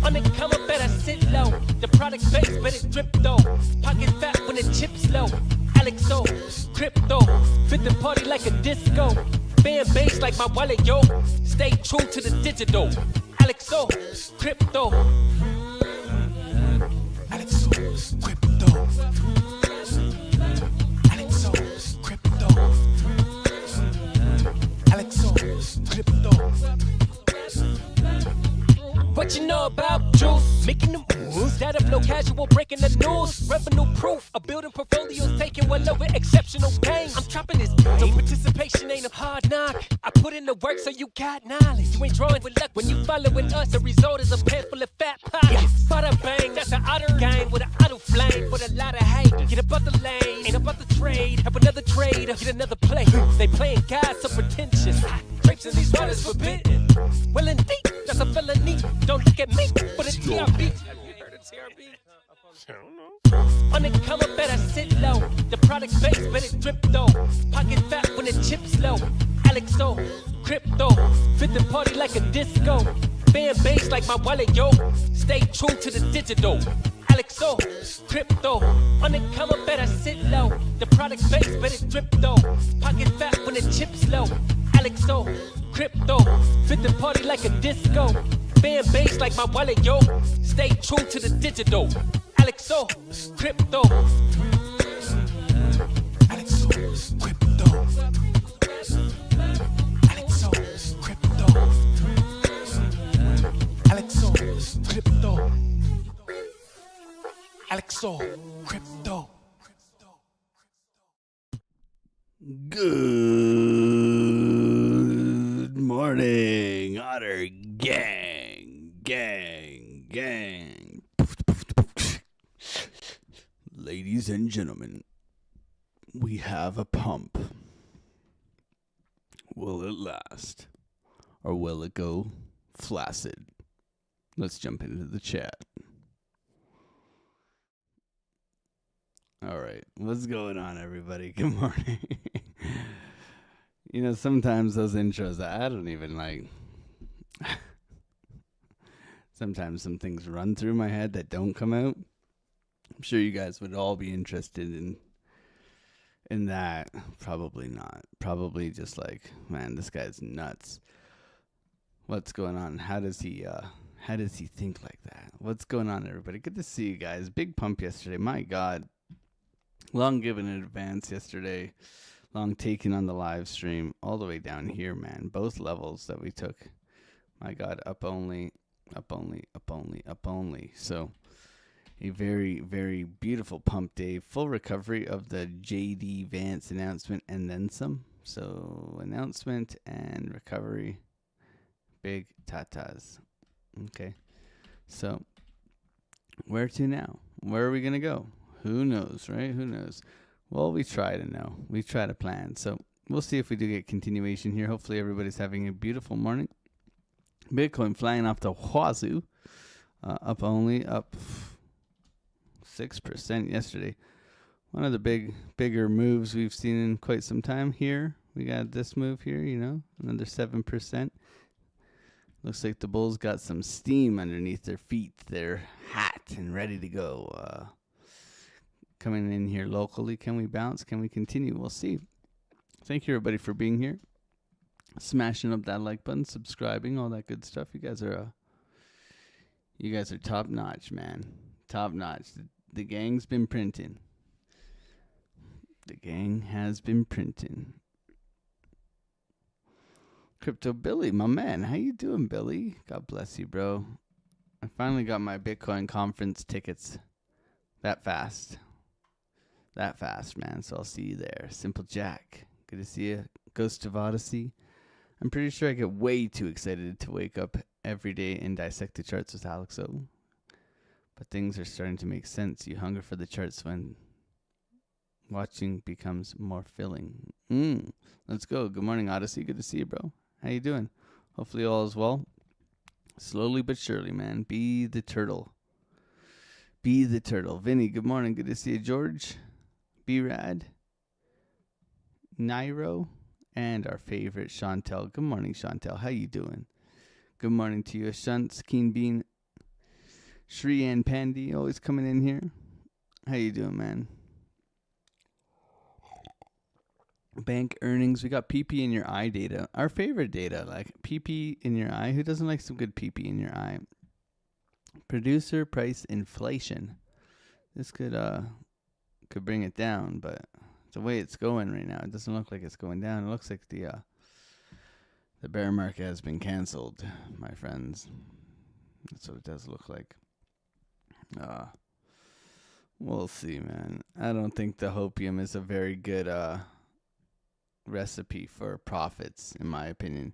Undercover, better sit low. The product base, but it drip though. Pocket fat when the chips low. AlexOCrypto, fit the party like a disco. Fan base like my wallet, yo. Stay true to the digital. AlexOCrypto. AlexOCrypto. AlexOCrypto. AlexOCrypto. What you know about juice? Making the moves that flow casual, breaking the news. Revenue proof, a building portfolios taking well over exceptional gain. I'm trapping this game, so participation ain't a hard knock. I put in the work so you got knowledge. You ain't drawing with luck when you following us. The result is a pen full of fat pockets. Bada bang, that's an otter game with an auto flame. With a lot of hate, get about the lane. Ain't about the trade, have another trader, get another play. They playing God so pretentious. Drapes in these waters forbidden. Well indeed, that's a felony. Don't look at me for the TRB. Have you heard of TRB? I don't know. Undercover, better sit low. The product base, but it drip though. Pocket fat when the chips low. AlexOCrypto, fit the party like a disco. Fan base like my wallet, yo. Stay true to the digital. AlexOCrypto, undercover, better sit low. The product base, but it drip though. Pocket fat when the chips low. AlexOCrypto, fit the party like a disco. Fan base like my wallet, yo. Stay true to the digital. AlexOCrypto. AlexOCrypto. AlexOCrypto. AlexOCrypto. AlexOCrypto. Good morning, Otter Gang, gang. Ladies and gentlemen, we have a pump. Will it last? Or will it go flaccid? Let's jump into the chat. All right, what's going on, everybody? Good morning. You know, sometimes those intros, I don't even like. Sometimes some things run through my head that don't come out. I'm sure you guys would all be interested in that. Probably not. Probably just like, man, this guy's nuts. What's going on? How does he think like that? What's going on, everybody? Good to see you guys. Big pump yesterday. My God. Long given in advance yesterday. Long taken on the live stream. All the way down here, man. Both levels that we took. My God, up only. So a very, very beautiful pump day. Full recovery of the JD Vance announcement and then some. So announcement and recovery. Big tatas. Okay. So where to now? Where are we going to go? Who knows, right? Who knows? Well, we try to know. We try to plan. So we'll see if we do get continuation here. Hopefully everybody's having a beautiful morning. Bitcoin flying off the wazoo. Up 6% yesterday. One of the bigger moves we've seen in quite some time here. We got this move here, you know, another 7%. Looks like the bulls got some steam underneath their feet. They're hot and ready to go. Coming in here locally. Can we bounce? Can we continue? We'll see. Thank you, everybody, for being here. Smashing up that like button, subscribing, all that good stuff. You guys are top notch, man. Top notch. The gang's been printing. The gang has been printing. Crypto Billy, my man. How you doing, Billy? God bless you, bro. I finally got my Bitcoin conference tickets. That fast, man. So I'll see you there. Simple Jack. Good to see you. Ghost of Odyssey. I'm pretty sure I get way too excited to wake up every day and dissect the charts with AlexO. But things are starting to make sense. You hunger for the charts when watching becomes more filling. Let's go. Good morning, Odyssey. Good to see you, bro. How you doing? Hopefully all is well. Slowly but surely, man. Be the turtle. Be the Turtle. Vinny, good morning. Good to see you. George, B-Rad, Nairo, and our favorite Chantel. Good morning, Chantel. How you doing? Good morning to you, Shunts, Keen Bean, Shri and Pandy, always coming in here. How you doing, man? Bank earnings. We got PP in your eye data. Our favorite data, like PP in your eye. Who doesn't like some good PP in your eye? Producer price inflation. This could bring it down, but the way it's going right now, it doesn't look like it's going down. It looks like the bear market has been canceled, my friends. That's what it does look like. We'll see, man. I don't think the hopium is a very good recipe for profits, in my opinion.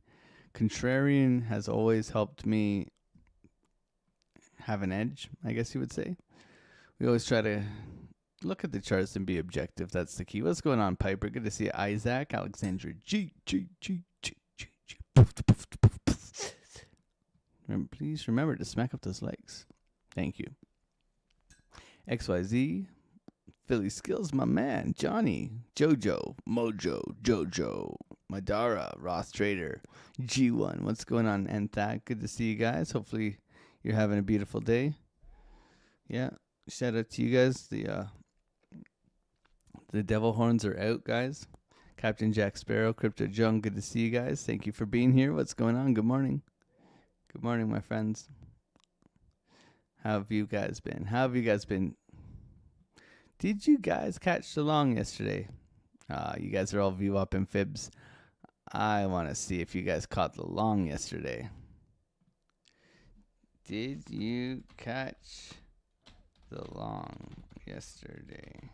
Contrarian has always helped me have an edge, I guess you would say. We always try to look at the charts and be objective. That's the key. What's going on, Piper? Good to see you. Isaac, Alexandra G. Please remember to smack up those likes. Thank you. XYZ, Philly Skills, my man, Johnny, Jojo, Mojo, Jojo, Madara, Ross Trader, G1. What's going on, Nthak? Good to see you guys. Hopefully you're having a beautiful day. Yeah, shout out to you guys. The devil horns are out, guys. Captain Jack Sparrow, Crypto Jung, good to see you guys. Thank you for being here. What's going on? Good morning. Good morning, my friends. How have you guys been? Did you guys catch the long yesterday? You guys are all VWAP and fibs. I want to see if you guys caught the long yesterday. Did you catch the long yesterday?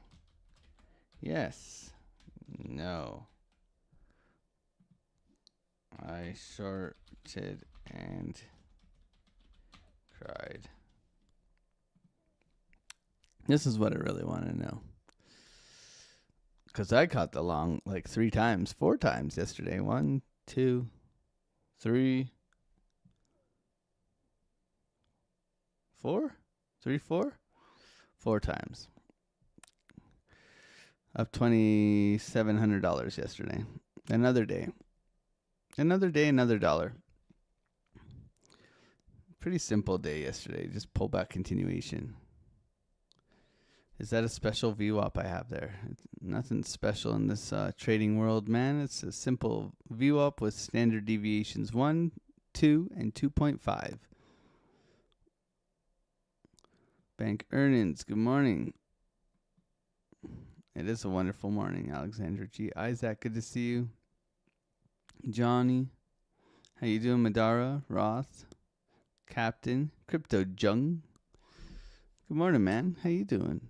Yes. No. I shorted and cried. This is what I really want to know. Because I caught the long like 4 times yesterday. 1, 2, 3, 4? 3, 4? 4 times. Up $2,700 yesterday. Another day, another dollar. Pretty simple day yesterday. Just pull back continuation. Is that a special VWAP I have there? It's nothing special in this trading world, man. It's a simple VWAP with standard deviations 1, 2, and 2.5. Bank earnings. Good morning. It is a wonderful morning, Alexandra G. Isaac, good to see you. Johnny, how you doing? Madara, Roth, Captain, Crypto Jung. Good morning, man. How you doing?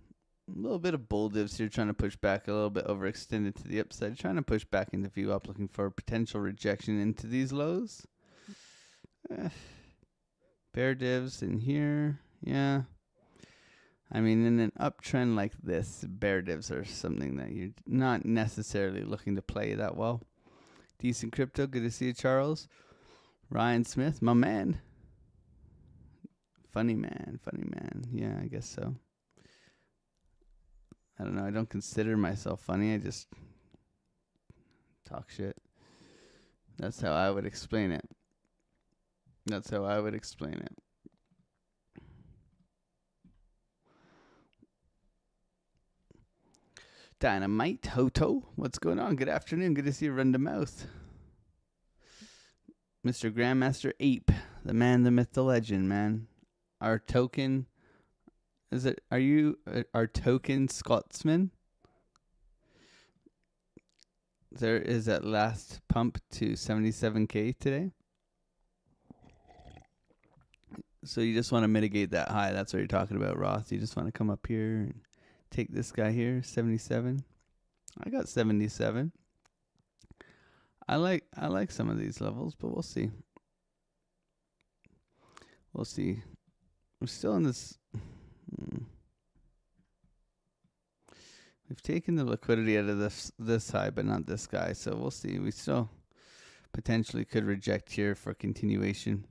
A little bit of bull divs here, trying to push back a little bit overextended to the upside, trying to push back into VWAP, looking for a potential rejection into these lows. Bear divs in here, yeah. I mean, in an uptrend like this, bear divs are something that you're not necessarily looking to play that well. Decent crypto, good to see you, Charles. Ryan Smith, my man. Funny man. Yeah, I guess so. I don't know. I don't consider myself funny. I just talk shit. That's how I would explain it. Dynamite Hoto, what's going on? Good afternoon. Good to see you, Run the Mouth. Mr. Grandmaster Ape, the man, the myth, the legend, man. Our token, are you our token Scotsman? There is that last pump to 77K today. So you just want to mitigate that high. That's what you're talking about, Roth. You just want to come up here and take this guy here, 77. I got 77. I like some of these levels, but we'll see. We're still in this. We've taken the liquidity out of this high, but not this guy. So we'll see. We still potentially could reject here for continuation.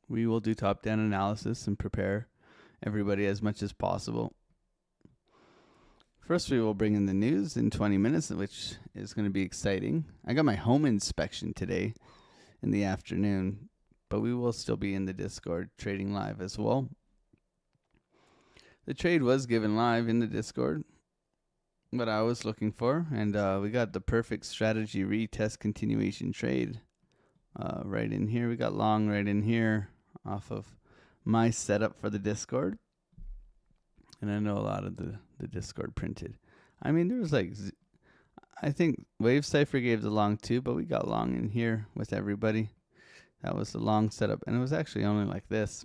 We will do top-down analysis and prepare everybody as much as possible. First, we will bring in the news in 20 minutes, which is going to be exciting. I got my home inspection today in the afternoon, but we will still be in the Discord trading live as well. The trade was given live in the Discord, what I was looking for, and we got the perfect strategy retest continuation trade right in here. We got long right in here off of my setup for the Discord. And I know a lot of the Discord printed. I mean, there was like, I think Wave Cypher gave the long too, but we got long in here with everybody. That was the long setup, and it was actually only like this.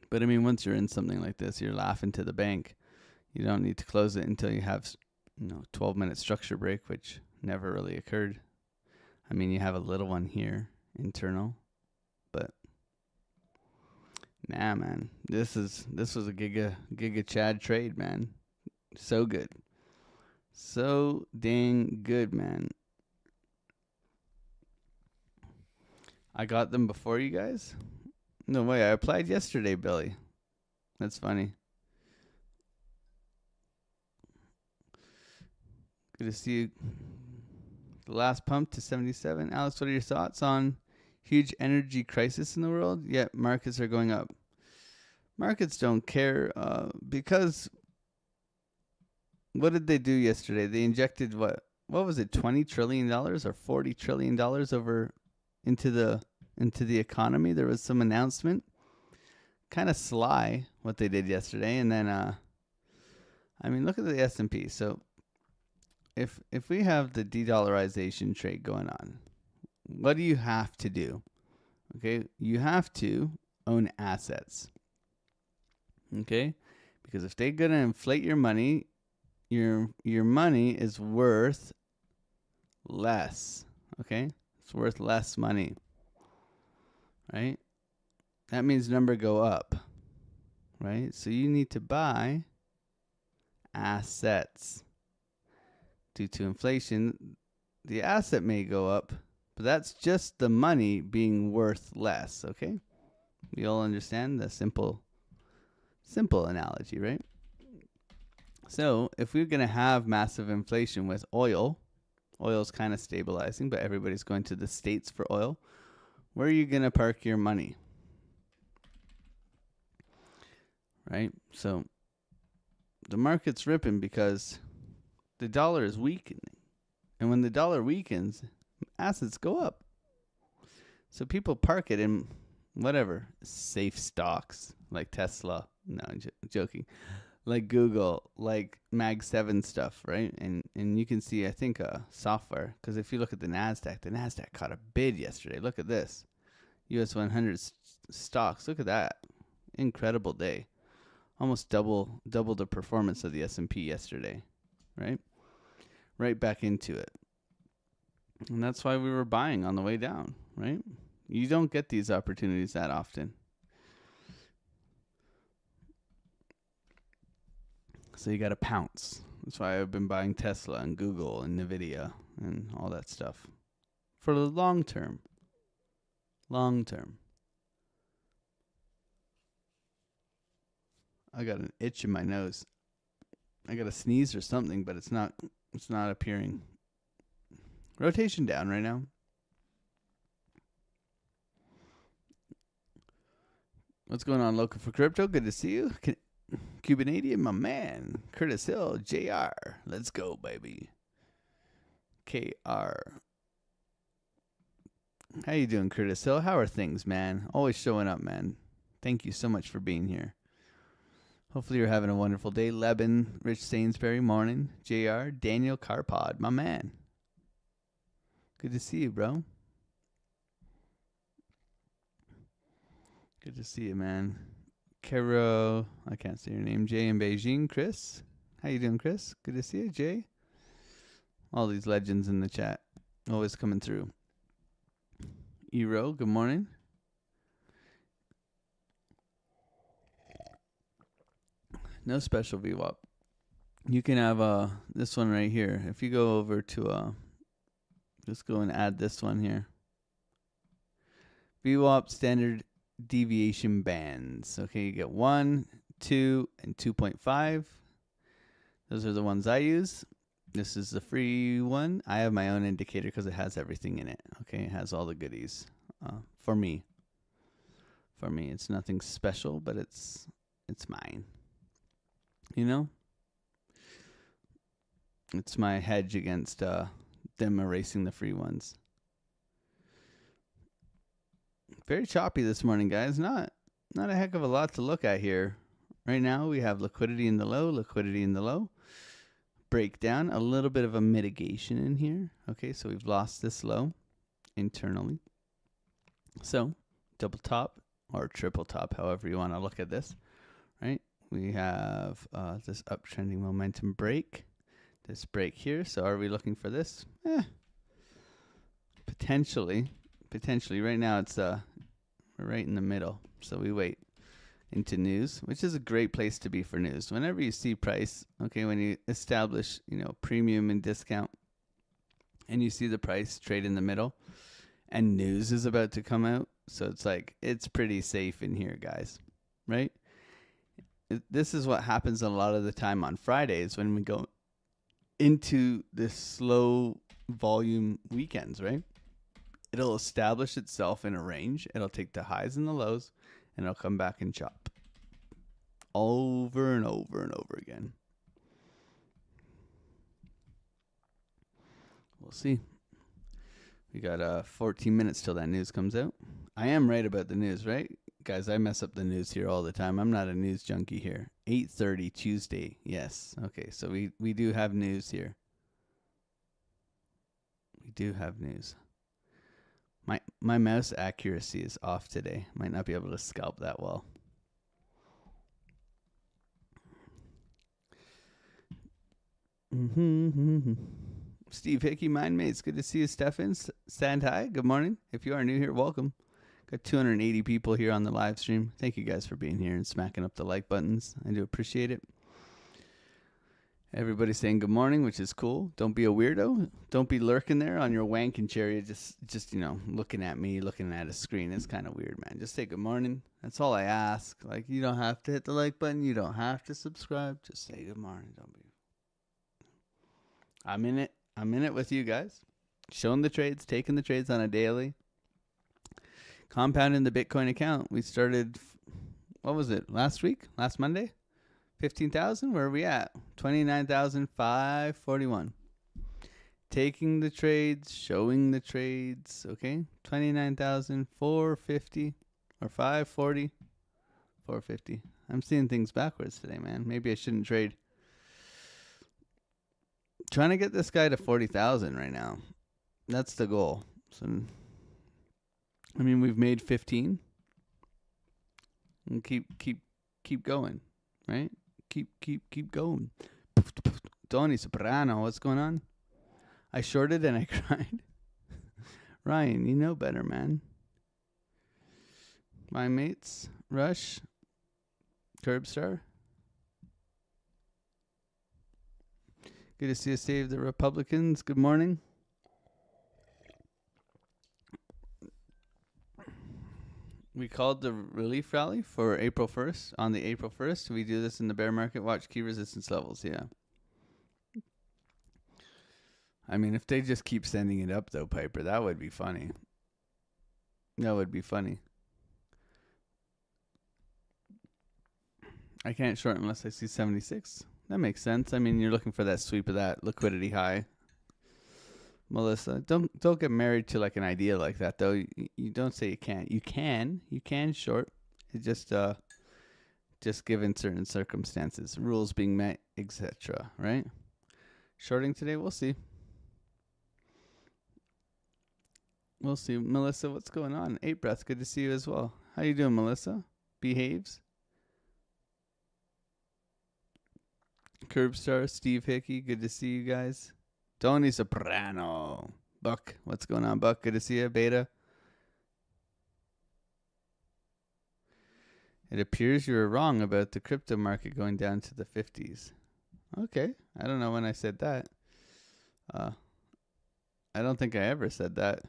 But I mean, once you're in something like this, you're laughing to the bank. You don't need to close it until you have, 12-minute structure break, which never really occurred. I mean, you have a little one here, internal, but nah, man. This was a Giga Chad trade, man. So good. So dang good, man. I got them before you guys? No way. I applied yesterday, Billy. That's funny. Good to see you. The last pump to 77. Alex, what are your thoughts on huge energy crisis in the world? Yet markets are going up. Markets don't care because what did they do yesterday? They injected what was it, $20 trillion or $40 trillion over into the economy. There was some announcement. Kind of sly what they did yesterday. And then I mean, look at the S&P. So if we have the de-dollarization trade going on, what do you have to do? Okay, you have to own assets. Okay, because if they're gonna inflate your money, your money is worth less. Okay, it's worth less money. Right? That means number go up. Right? So you need to buy assets. Due to inflation, the asset may go up, but that's just the money being worth less, okay? We all understand the simple analogy, right? So if we're going to have massive inflation with oil's kind of stabilizing, but everybody's going to the States for oil, where are you going to park your money? Right? So the market's ripping because the dollar is weakening. And when the dollar weakens, assets go up. So people park it in whatever, safe stocks like Tesla. No, I'm joking. Like Google, like Mag 7 stuff, right? And you can see, I think, software. Because if you look at the NASDAQ caught a bid yesterday. Look at this. US 100 stocks. Look at that. Incredible day. Almost double the performance of the S&P yesterday, right? Right back into it. And that's why we were buying on the way down, right? You don't get these opportunities that often. So you got to pounce. That's why I've been buying Tesla and Google and Nvidia and all that stuff. For the long term. Long term. I got an itch in my nose. I got a sneeze or something, but it's not appearing. Rotation down right now. What's going on, Local for Crypto? Good to see you. Cubanadian, my man. Curtis Hill, JR. Let's go, baby. KR. How you doing, Curtis Hill? How are things, man? Always showing up, man. Thank you so much for being here. Hopefully you're having a wonderful day. Leben, Rich Sainsbury, morning. JR, Daniel Carpod, my man. Good to see you, bro. Good to see you, man. Caro, I can't say your name. Jay in Beijing. Chris, how you doing, Chris? Good to see you, Jay. All these legends in the chat, always coming through. Ero, good morning. No special VWAP. You can have this one right here. If you go over to just go and add this one here. VWAP standard deviation bands. Okay, you get 1, 2, and 2.5. Those are the ones I use. This is the free one. I have my own indicator because it has everything in it. Okay, it has all the goodies. For me, it's nothing special, but it's mine. You know, it's my hedge against them erasing the free ones. Very choppy this morning, guys. Not a heck of a lot to look at here. Right now we have liquidity in the low. Breakdown, a little bit of a mitigation in here. Okay, so we've lost this low internally. So double top or triple top, however you want to look at this, right? We have this uptrending momentum break, this break here. So are we looking for this? Potentially. Right now it's we're right in the middle. So we wait into news, which is a great place to be for news. Whenever you see price, okay, when you establish, premium and discount, and you see the price trade in the middle, and news is about to come out, so it's like, it's pretty safe in here, guys, right? This is what happens a lot of the time on Fridays when we go into this slow volume weekends, right? It'll establish itself in a range. It'll take the highs and the lows, and it'll come back and chop over and over and over again. We'll see. We got 14 minutes till that news comes out. I am right about the news, right? Guys, I mess up the news here all the time. I'm not a news junkie here. 8:30 Tuesday. Yes. Okay, so we do have news here. We do have news. My mouse accuracy is off today. Might not be able to scalp that well. Steve Hickey, Mind Mates. Good to see you, Stefan. Stand high. Good morning. If you are new here, welcome. Got 280 people here on the live stream. Thank you guys for being here and smacking up the like buttons. I do appreciate it. Everybody's saying good morning, which is cool. Don't be a weirdo. Don't be lurking there on your wanking chair. Just looking at me, looking at a screen. It's kind of weird, man. Just say good morning. That's all I ask. Like, you don't have to hit the like button. You don't have to subscribe. Just say good morning. Don't be. I'm in it. I'm in it with you guys. Showing the trades, taking the trades on a daily. Compounding the Bitcoin account. We started, what was it, last week? Last Monday? 15,000? Where are we at? 29,541. Taking the trades, showing the trades, okay? 29,450 or 540. 450. I'm seeing things backwards today, man. Maybe I shouldn't trade. Trying to get this guy to 40,000 right now. That's the goal. So, I mean, we've made 15. And keep going, right? Keep going. Tony Soprano, what's going on? I shorted and I cried. Ryan, you know better, man. My mates, Rush, Curbstar. Good to see you save the Republicans. Good morning. We called the relief rally for April 1st. On the April 1st, we do this in the bear market. Watch key resistance levels. Yeah. I mean, if they just keep sending it up, though, Piper, that would be funny. That would be funny. I can't short unless I see 76. That makes sense. I mean, you're looking for that sweep of that liquidity high. Melissa, don't get married to like an idea like that though. You don't say you can't. You can short. It just given certain circumstances, rules being met, etc. Right? Shorting today, we'll see. We'll see. Melissa, what's going on? 8 breaths, good to see you as well. How you doing, Melissa? Behaves. Curbstar, Steve Hickey, good to see you guys. Tony Soprano. Buck, what's going on, Buck? Good to see you. Beta. It appears you were wrong about the crypto market going down to the 50s. Okay. I don't know when I said that. I don't think I ever said that.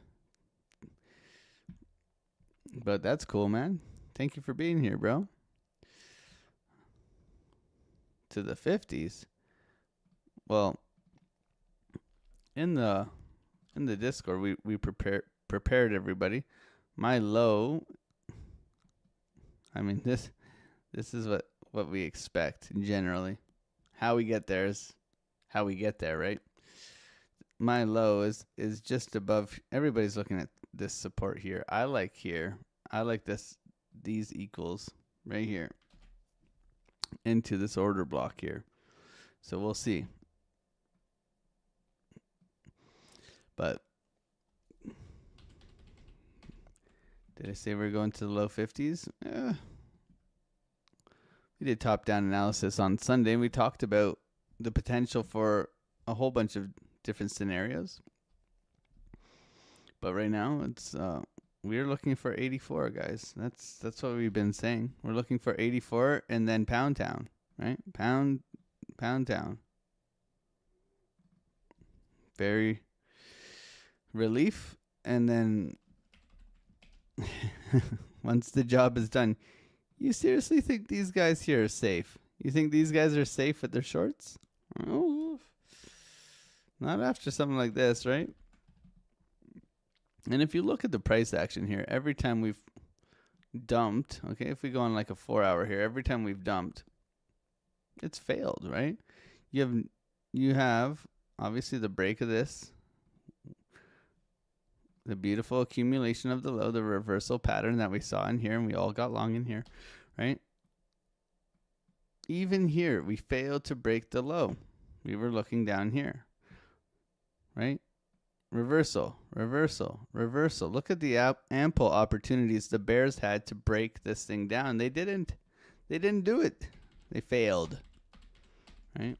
But that's cool, man. Thank you for being here, bro. To the 50s. Well, in the Discord, we prepared everybody. My low, I mean, this is what we expect generally. How we get there is how we get there, right? My low is just above. Everybody's looking at this support here. I like here. I like these equals right here into this order block here. So we'll see. But did I say we're going to the low 50s? We did top-down analysis on Sunday. We talked about the potential for a whole bunch of different scenarios. But right now, it's we're looking for 84, guys. That's what we've been saying. We're looking for 84 and then Pound Town, right? Pound Town. Very relief, and then once the job is done, you seriously think these guys here are safe? You think these guys are safe with their shorts? Oh, not after something like this, right? And if you look at the price action here, every time we've dumped, okay, if we go on like a 4 hour here, every time we've dumped, it's failed, right? You have obviously the break of this, the beautiful accumulation of the low, the reversal pattern that we saw in here, and we all got long in here, right? Even here, we failed to break the low. We were looking down here, right? Reversal, reversal, reversal. Look at the ample opportunities the bears had to break this thing down. They didn't do it. They failed, right?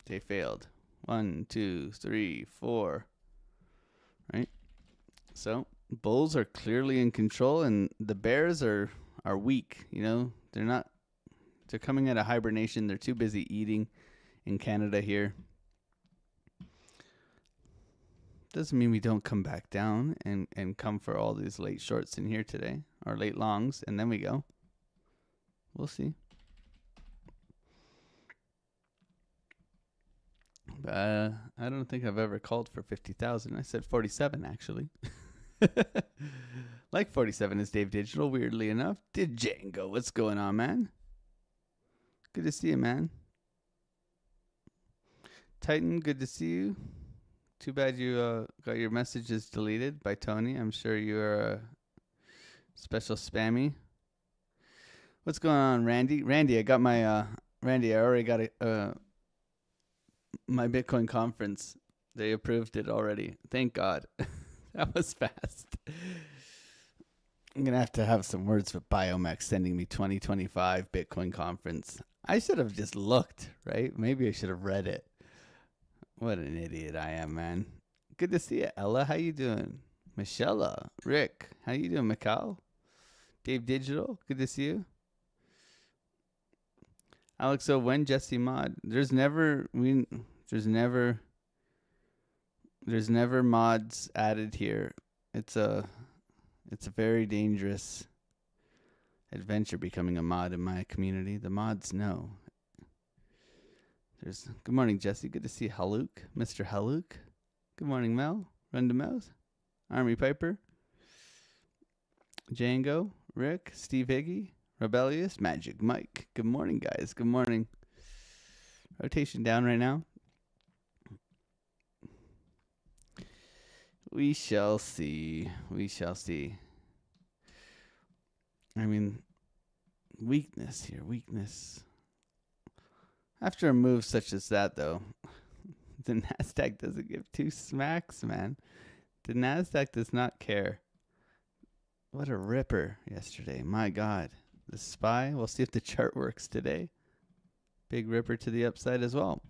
They failed. 1, 2, 3, 4, right? So bulls are clearly in control, and the bears are weak. You know, they're coming out of hibernation. They're too busy eating in Canada here. Doesn't mean we don't come back down and come for all these late shorts in here today, or late longs, and then we go. We'll see. I don't think I've ever called for 50,000. I said 47, actually. Like 47 is Dave Digital, weirdly enough. Did Django, what's going on, man? Good to see you, man. Titan, good to see you. Too bad you got your messages deleted by Tony. I'm sure you are a special spammy. What's going on, Randy? Randy, I got my Randy. I already got my Bitcoin conference. They approved it already. Thank God. That was fast. I'm gonna have to have some words with BioMex sending me 2025 Bitcoin conference. I should have just looked, right? Maybe I should have read it. What an idiot I am, man. Good to see you, Ella. How you doing? Michelle, Rick. How you doing, Mikal? Dave Digital. Good to see you. Alex, so when Jesse Mod? There's never mods added here. It's a very dangerous adventure becoming a mod in my community. The mods know. Good morning, Jesse. Good to see Haluk, Mr. Haluk. Good morning, Mel. Run to Mouth. Army Piper. Django. Rick. Steve Higgy. Rebellious. Magic Mike. Good morning, guys. Good morning. Rotation down right now. We shall see. We shall see. I mean, weakness here. Weakness. After a move such as that, though, the NASDAQ doesn't give two smacks, man. The NASDAQ does not care. What a ripper yesterday. My God. The SPY. We'll see if the chart works today. Big ripper to the upside as well.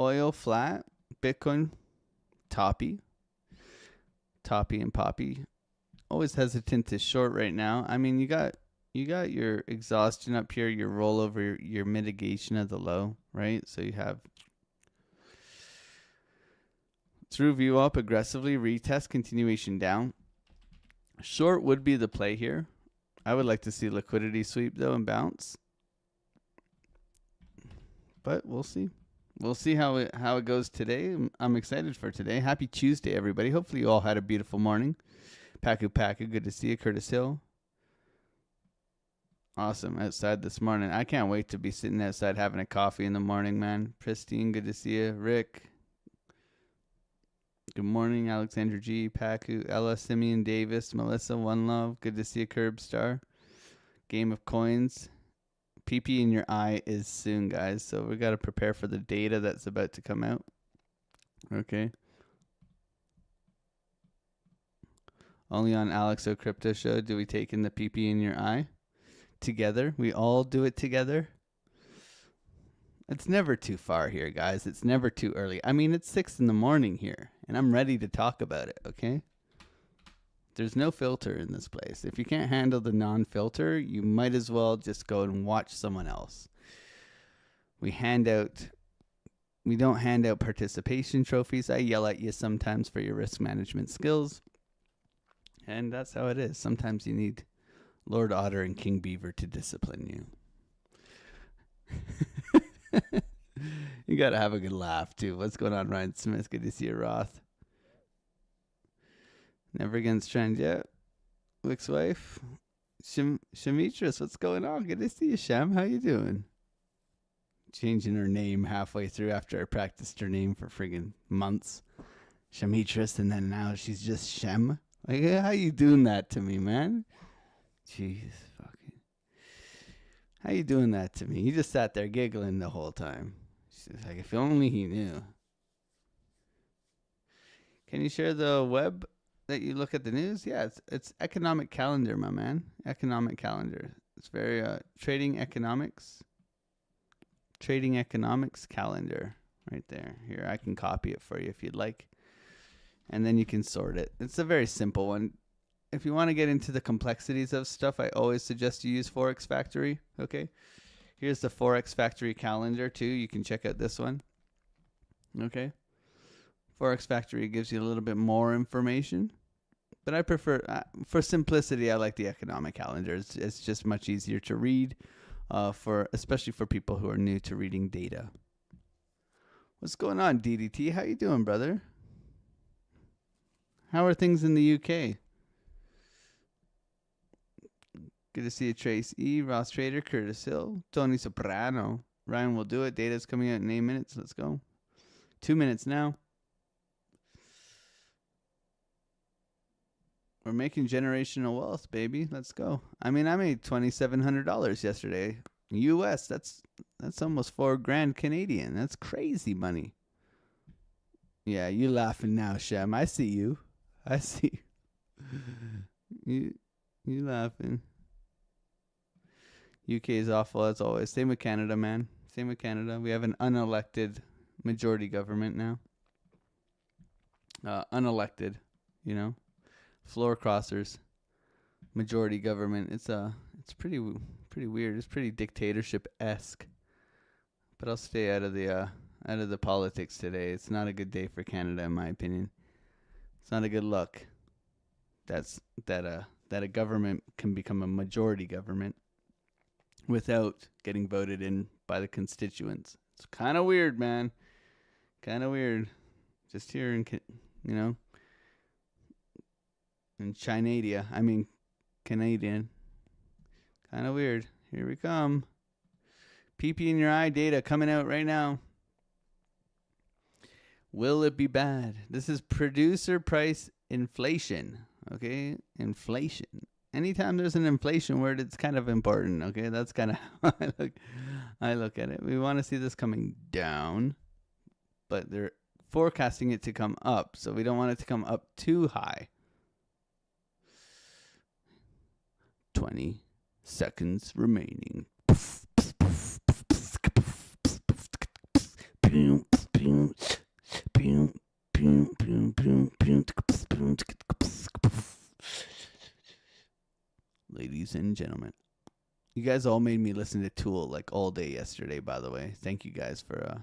Oil flat. Bitcoin toppy. Toppy and poppy. Always hesitant to short right now. I mean, you got your exhaustion up here, your rollover, your mitigation of the low, right? So you have through view up aggressively, retest, continuation down. Short would be the play here. I would like to see liquidity sweep though and bounce, but we'll see. We'll see how it goes today. I'm excited for today. Happy Tuesday, everybody. Hopefully you all had a beautiful morning. Paku, good to see you. Curtis Hill. Awesome. Outside this morning. I can't wait to be sitting outside having a coffee in the morning, man. Pristine, good to see you. Rick. Good morning, Alexander G. Paku, Ella, Simeon Davis, Melissa, One Love. Good to see you, Curb Star. Game of Coins. PP in your eye is soon, guys. So we got to prepare for the data that's about to come out. Okay. Only on AlexOCrypto show do we take in the PP in your eye together. We all do it together. It's never too far here, guys. It's never too early. I mean, it's 6 in the morning here, and I'm ready to talk about it, okay? There's no filter in this place. If you can't handle the non-filter, you might as well just go and watch someone else. We don't hand out participation trophies. I yell at you sometimes for your risk management skills. And that's how it is. Sometimes you need Lord Otter and King Beaver to discipline you. You got to have a good laugh, too. What's going on, Ryan Smith? Good to see you, Roth. Never against trend yet. Wick's wife. Shamitris, what's going on? Good to see you, Shem. How you doing? Changing her name halfway through after I practiced her name for friggin' months. Shamitris, and then now she's just Shem. Like, how you doing that to me, man? Jeez, fucking. How you doing that to me? He just sat there giggling the whole time. She's like, if only he knew. Can you share the web that you look at the news? Yeah, it's economic calendar, my man. Economic calendar. It's very trading economics calendar right there. Here, I can copy it for you if you'd like. And then you can sort it. It's a very simple one. If you want to get into the complexities of stuff, I always suggest you use Forex Factory. Okay. Here's the Forex Factory calendar too. You can check out this one. Okay. Forex Factory gives you a little bit more information. But I prefer, for simplicity, I like the economic calendar. It's just much easier to read, especially for people who are new to reading data. What's going on, DDT? How you doing, brother? How are things in the UK? Good to see you, Trace E. Ross Trader, Curtis Hill, Tony Soprano. Ryan will do it. Data's coming out in 8 minutes. Let's go. 2 minutes now. We're making generational wealth, baby. Let's go. I mean, I made $2,700 yesterday. US, that's almost $4,000 Canadian. That's crazy money. Yeah, you laughing now, Shem. I see you. I see you. You laughing. UK is awful as always. Same with Canada, man. Same with Canada. We have an unelected majority government now. Unelected, you know. Floor crossers. Majority government. It's pretty weird. It's pretty dictatorship-esque. But I'll stay out of the politics today. It's not a good day for Canada, in my opinion. It's not a good look. That a government can become a majority government without getting voted in by the constituents. It's kind of weird, man. Kind of weird. Just here in, in Chinadia. I mean, Canadian. Kind of weird. Here we come. PP in your eye data coming out right now. Will it be bad? This is producer price inflation. Okay? Inflation. Anytime there's an inflation word, it's kind of important. Okay? That's kind of how I look at it. We want to see this coming down, but they're forecasting it to come up, so we don't want it to come up too high. 20 seconds remaining. Ladies and gentlemen, you guys all made me listen to Tool like all day yesterday, by the way. Thank you guys for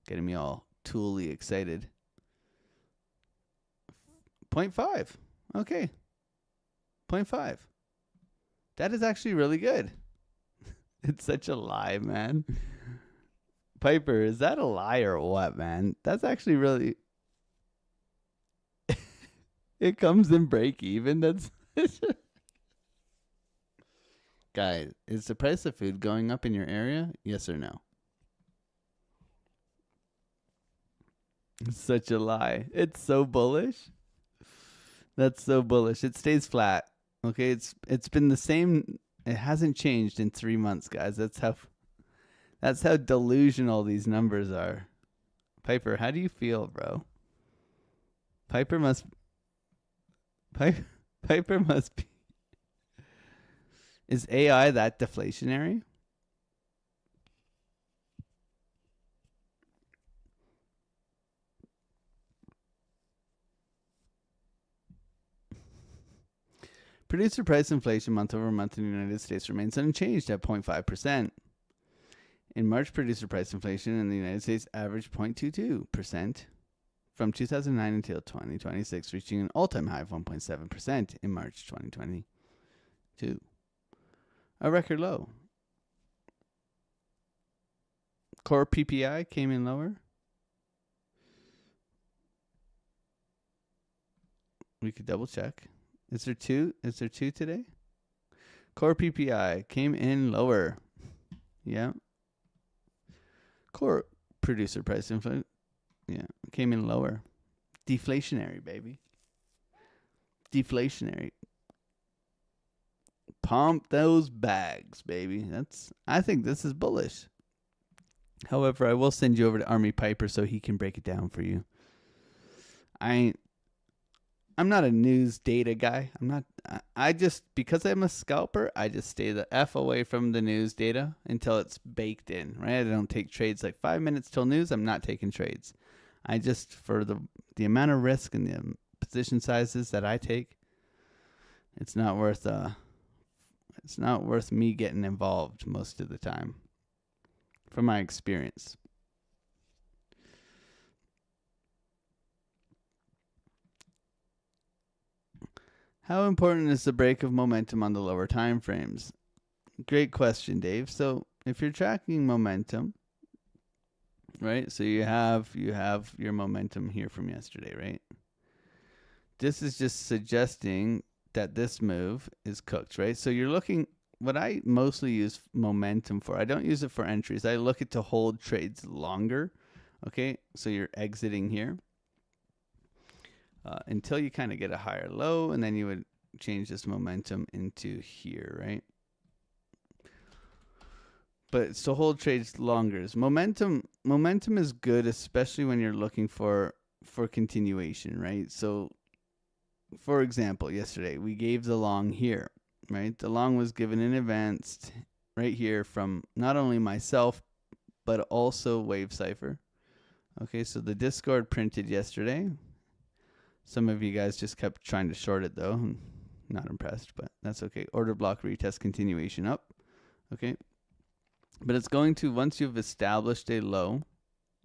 getting me all Tool-y excited. 0.5. Okay. 0.5. That is actually really good. It's such a lie, man. Piper, is that a lie or what, man? That's actually really... It comes in break even. That's... Guys, is the price of food going up in your area? Yes or no? It's such a lie. It's so bullish. That's so bullish. It stays flat. Okay, it's been the same. It hasn't changed in 3 months, guys. That's how delusional these numbers are. Piper, how do you feel, bro? Piper must be. Is AI that deflationary? Producer price inflation month over month in the United States remains unchanged at 0.5%. In March, producer price inflation in the United States averaged 0.22% from 2009 until 2026, reaching an all-time high of 1.7% in March 2022. A record low. Core PPI came in lower. We could double check. Is there two? Is there two today? Core PPI came in lower. Yeah. Core producer price inflation. Yeah, came in lower. Deflationary, baby. Deflationary. Pump those bags, baby. I think this is bullish. However, I will send you over to Army Piper so he can break it down for you. I'm not a news data guy. I just, because I'm a scalper, I just stay the F away from the news data until it's baked in, right? I don't take trades like 5 minutes till news. I'm not taking trades. I just, for the amount of risk and the position sizes that I take, it's not worth me getting involved most of the time, from my experience. How important is the break of momentum on the lower time frames? Great question, Dave. So if you're tracking momentum, right? So you have your momentum here from yesterday, right? This is just suggesting that this move is cooked, right? So you're looking, what I mostly use momentum for, I don't use it for entries. I look at to hold trades longer. Okay, so you're exiting here. Until you kind of get a higher low, and then you would change this momentum into here, right? But it's to hold trades longer. Momentum is good, especially when you're looking for continuation, right? So, for example, yesterday we gave the long here, right? The long was given in advance right here from not only myself, but also Wave Cipher. Okay, so the Discord printed yesterday. Some of you guys just kept trying to short it, though. I'm not impressed, but that's okay. Order block retest continuation up. Okay. But it's going to, once you've established a low,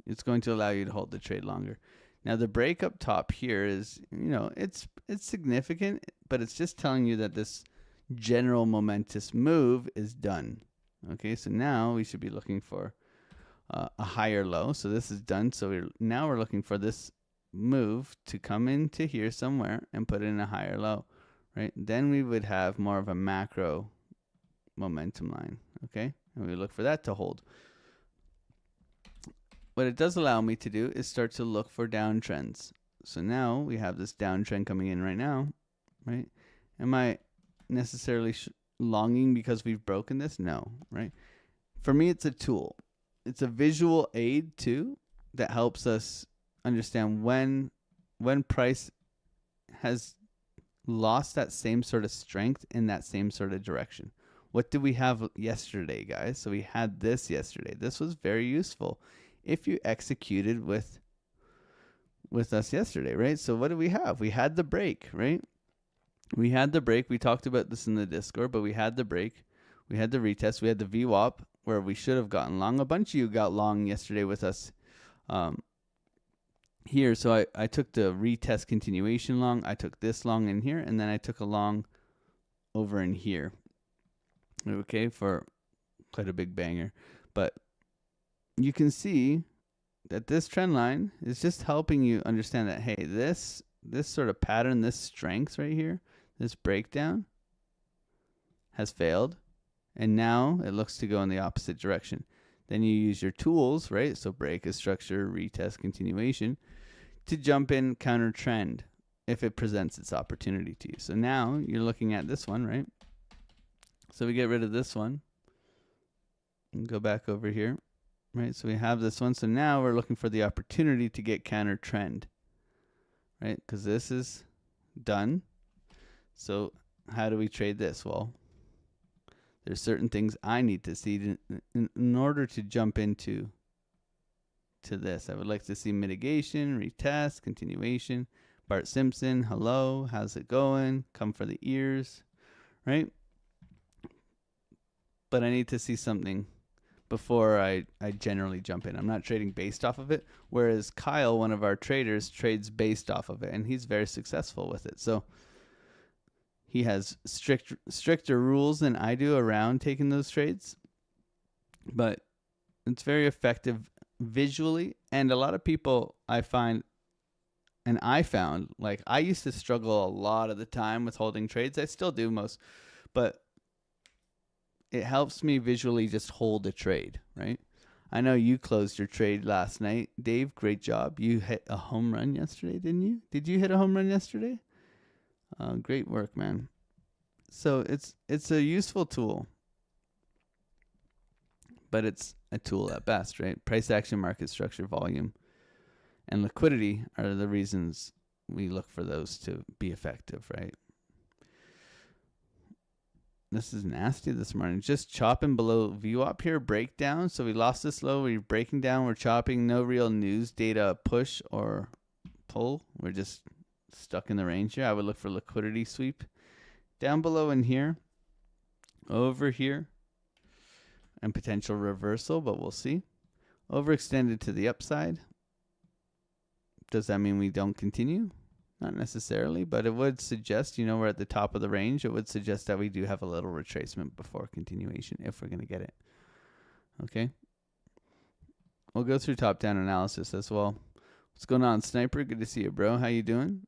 it's going to allow you to hold the trade longer. Now, the break up top here is, it's significant, but it's just telling you that this general momentous move is done. Okay, so now we should be looking for a higher low. So this is done. So now we're looking for this move to come into here somewhere and put in a higher low, right? Then we would have more of a macro momentum line, okay? And we look for that to hold. What it does allow me to do is start to look for downtrends. So now we have this downtrend coming in right now, right? Am I necessarily longing because we've broken this? No, right? For me, it's a tool. It's a visual aid too that helps us understand when price has lost that same sort of strength in that same sort of direction. What did we have yesterday, guys? So we had this yesterday. This was very useful if you executed with us yesterday, right? So what did we have? We had the break, right? We had the break. We talked about this in the Discord, but we had the break. We had the retest. We had the VWAP where we should have gotten long. A bunch of you got long yesterday with us here. So I took the retest continuation long. I took this long in here, and then I took a long over in here. Okay, for quite a big banger. But you can see that this trend line is just helping you understand that, hey, this sort of pattern, this strength right here, this breakdown has failed, and now it looks to go in the opposite direction. Then you use your tools, right? So break a structure, retest, continuation, to jump in counter trend if it presents its opportunity to you. So now you're looking at this one, right? So we get rid of this one and go back over here, right? So we have this one. So now we're looking for the opportunity to get counter trend, right? Because this is done. So how do we trade this? Well, there's certain things I need to see in order to jump into this. I would like to see mitigation, retest, continuation. Bart Simpson, hello, how's it going? Come for the ears, right? But I need to see something before I generally jump in. I'm not trading based off of it, whereas Kyle, one of our traders, trades based off of it, and he's very successful with it. So he has stricter rules than I do around taking those trades, but it's very effective visually. And a lot of people I found, like, I used to struggle a lot of the time with holding trades. I still do most, but it helps me visually just hold a trade, right? I know you closed your trade last night, Dave. Great job. You hit a home run yesterday, didn't you? Did you hit a home run yesterday? Great work, man. So it's a useful tool, but it's a tool at best, right? Price action, market structure, volume, and liquidity are the reasons we look for those to be effective, right? This is nasty this morning. Just chopping below VWAP here, breakdown. So we lost this low. We're breaking down. We're chopping. No real news data push or pull. We're just stuck in the range here. I would look for liquidity sweep down below in here, over here, and potential reversal, but we'll see. Overextended to the upside. Does that mean we don't continue? Not necessarily, but it would suggest, we're at the top of the range. It would suggest that we do have a little retracement before continuation if we're going to get it. Okay. We'll go through top-down analysis as well. What's going on, Sniper? Good to see you, bro. How you doing?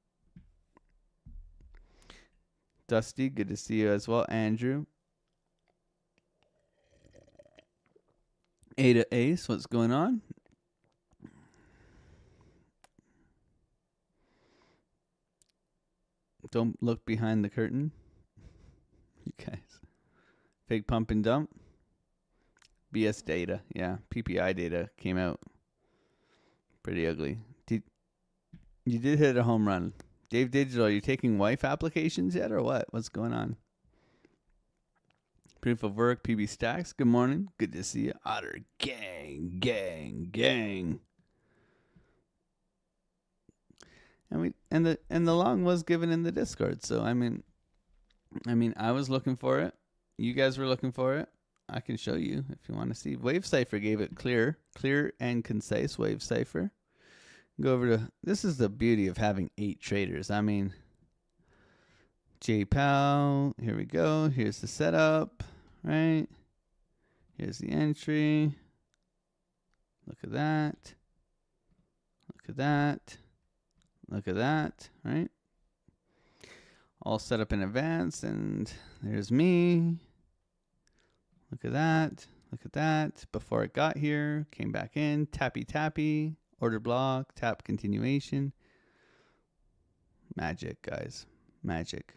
Dusty, good to see you as well. Andrew. Ada Ace, what's going on? Don't look behind the curtain. You guys. Fake pump and dump. BS data. Yeah, PPI data came out. Pretty ugly. You did hit a home run. Dave Digital, are you taking wife applications yet or what? What's going on? Proof of work, PB Stacks. Good morning. Good to see you. Otter gang, gang, gang. And the long was given in the Discord. So I mean I was looking for it. You guys were looking for it. I can show you if you want to see. Wave Cipher gave it clear and concise. Wave Cipher. Go over to, this is the beauty of having 8 traders. I mean, JPal, here we go. Here's the setup, right? Here's the entry. Look at that. Look at that. Look at that, right? All set up in advance, and there's me. Look at that. Look at that. Before it got here, came back in, tappy. Order block, tap continuation. Magic, guys. Magic.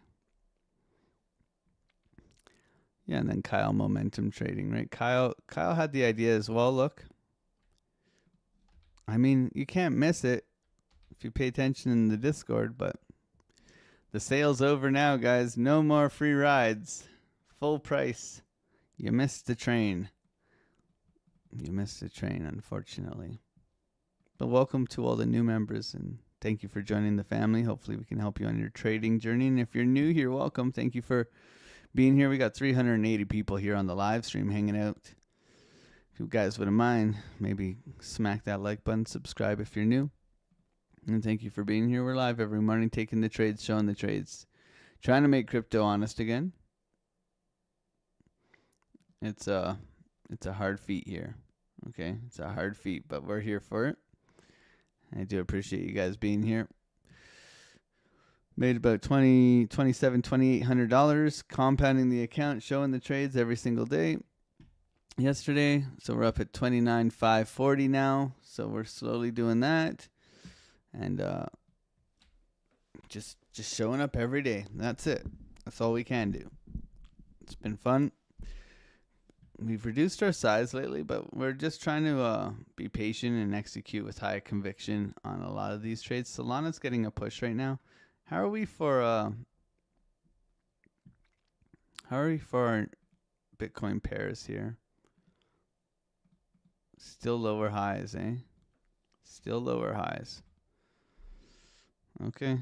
Yeah, and then Kyle momentum trading, right? Kyle had the idea as well, look. I mean, you can't miss it if you pay attention in the Discord, but the sale's over now, guys. No more free rides. Full price. You missed the train. You missed the train, unfortunately. But welcome to all the new members, and thank you for joining the family. Hopefully we can help you on your trading journey. And if you're new here, welcome. Thank you for being here. We got 380 people here on the live stream hanging out. If you guys wouldn't mind, maybe smack that like button, subscribe if you're new. And thank you for being here. We're live every morning, taking the trades, showing the trades, trying to make crypto honest again. It's a hard feat here. Okay, it's a hard feat, but we're here for it. I do appreciate you guys being here. Made about $2,800, compounding the account, showing the trades every single day. Yesterday, so we're up at 29,540 now. So we're slowly doing that, and just showing up every day. That's it. That's all we can do. It's been fun. We've reduced our size lately, but we're just trying to be patient and execute with high conviction on a lot of these trades. Solana's getting a push right now. How are we for our Bitcoin pairs here? Still lower highs, eh? Still lower highs. Okay.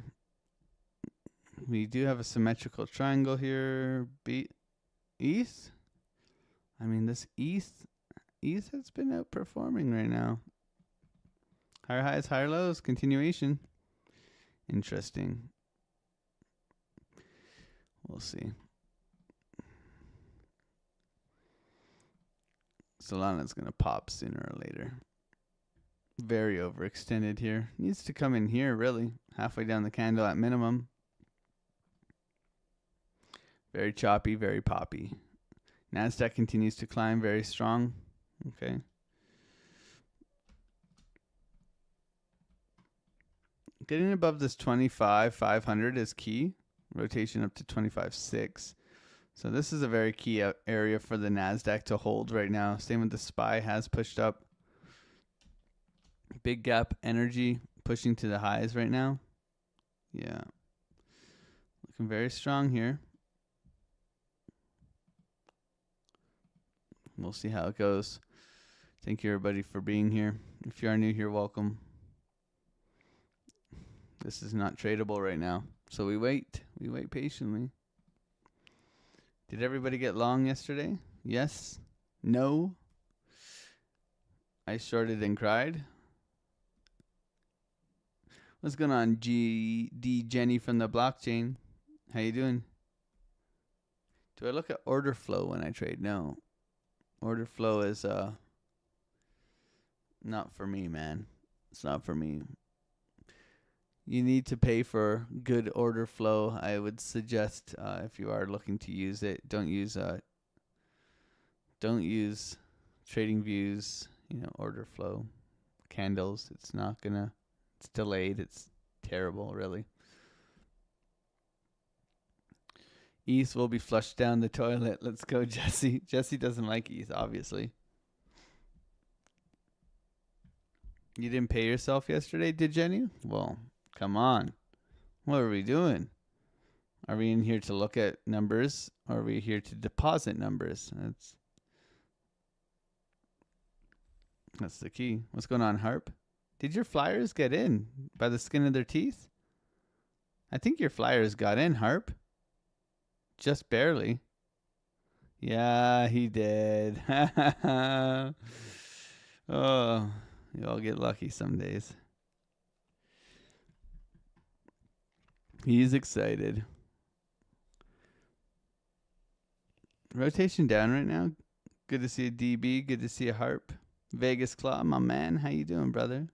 We do have a symmetrical triangle here. ETH? I mean, this ETH has been outperforming right now. Higher highs, higher lows, continuation. Interesting. We'll see. Solana's going to pop sooner or later. Very overextended here. Needs to come in here, really. Halfway down the candle at minimum. Very choppy, very poppy. NASDAQ continues to climb very strong. Okay. Getting above this 25,500 is key. Rotation up to 25,600. So this is a very key area for the NASDAQ to hold right now. Same with the SPY has pushed up. Big gap energy pushing to the highs right now. Yeah. Looking very strong here. We'll see how it goes. Thank you, everybody, for being here. If you are new here, welcome. This is not tradable right now. So we wait. We wait patiently. Did everybody get long yesterday? Yes? No? I shorted and cried. What's going on, D Jenny from the blockchain? How you doing? Do I look at order flow when I trade? No. Order flow is not for me, man. It's not for me. You need to pay for good order flow. I would suggest if you are looking to use it, don't use trading views, order flow, candles. It's delayed. It's terrible, really. ETH will be flushed down the toilet. Let's go, Jesse. Jesse doesn't like ETH, obviously. You didn't pay yourself yesterday, did Jenny? Well, come on. What are we doing? Are we in here to look at numbers? Or are we here to deposit numbers? That's the key. What's going on, Harp? Did your flyers get in by the skin of their teeth? I think your flyers got in, Harp. Just barely. Yeah, he did. Oh, you all get lucky some days. He's excited. Rotation down right now. Good to see a DB. Good to see a Harp. Vegas Claw, my man. How you doing, brother?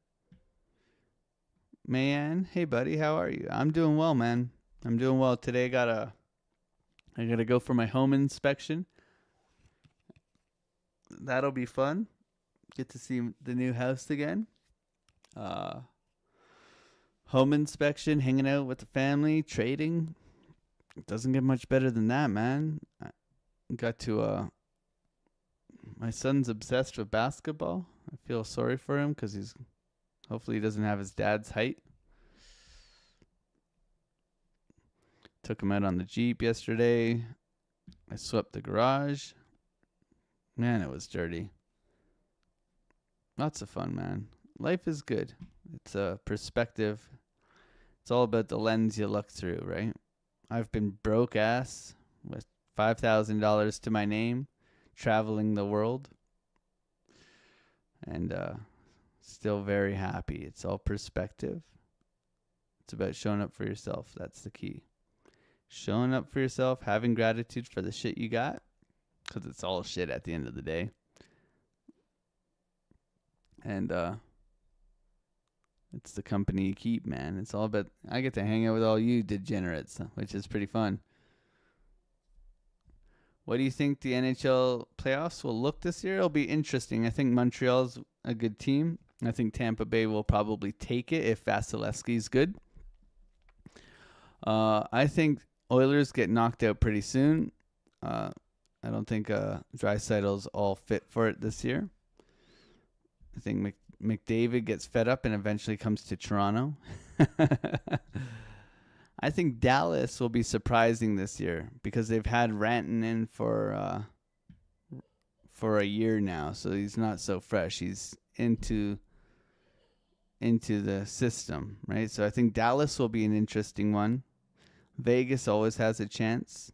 Mayan, hey buddy, how are you? I'm doing well, man. I'm doing well. Today I gotta go for my home inspection. That'll be fun. Get to see the new house again. Home inspection, hanging out with the family, trading. It doesn't get much better than that, man. I got to my son's obsessed with basketball. I feel sorry for him because hopefully he doesn't have his dad's height. Took him out on the Jeep yesterday. I swept the garage. Man, it was dirty. Lots of fun, man. Life is good. It's a perspective. It's all about the lens you look through, right? I've been broke ass with $5,000 to my name, traveling the world, and still very happy. It's all perspective. It's about showing up for yourself. That's the key. Showing up for yourself, having gratitude for the shit you got, because it's all shit at the end of the day. And it's the company you keep, man. It's all about, I get to hang out with all you degenerates, which is pretty fun. What do you think the NHL playoffs will look this year? It'll be interesting. I think Montreal's a good team. I think Tampa Bay will probably take it if Vasilevsky's good. I think Oilers get knocked out pretty soon. I don't think Draisaitl's all fit for it this year. I think McDavid gets fed up and eventually comes to Toronto. I think Dallas will be surprising this year because they've had Rantanen in for a year now, so he's not so fresh. He's into the system, right? So I think Dallas will be an interesting one. Vegas always has a chance.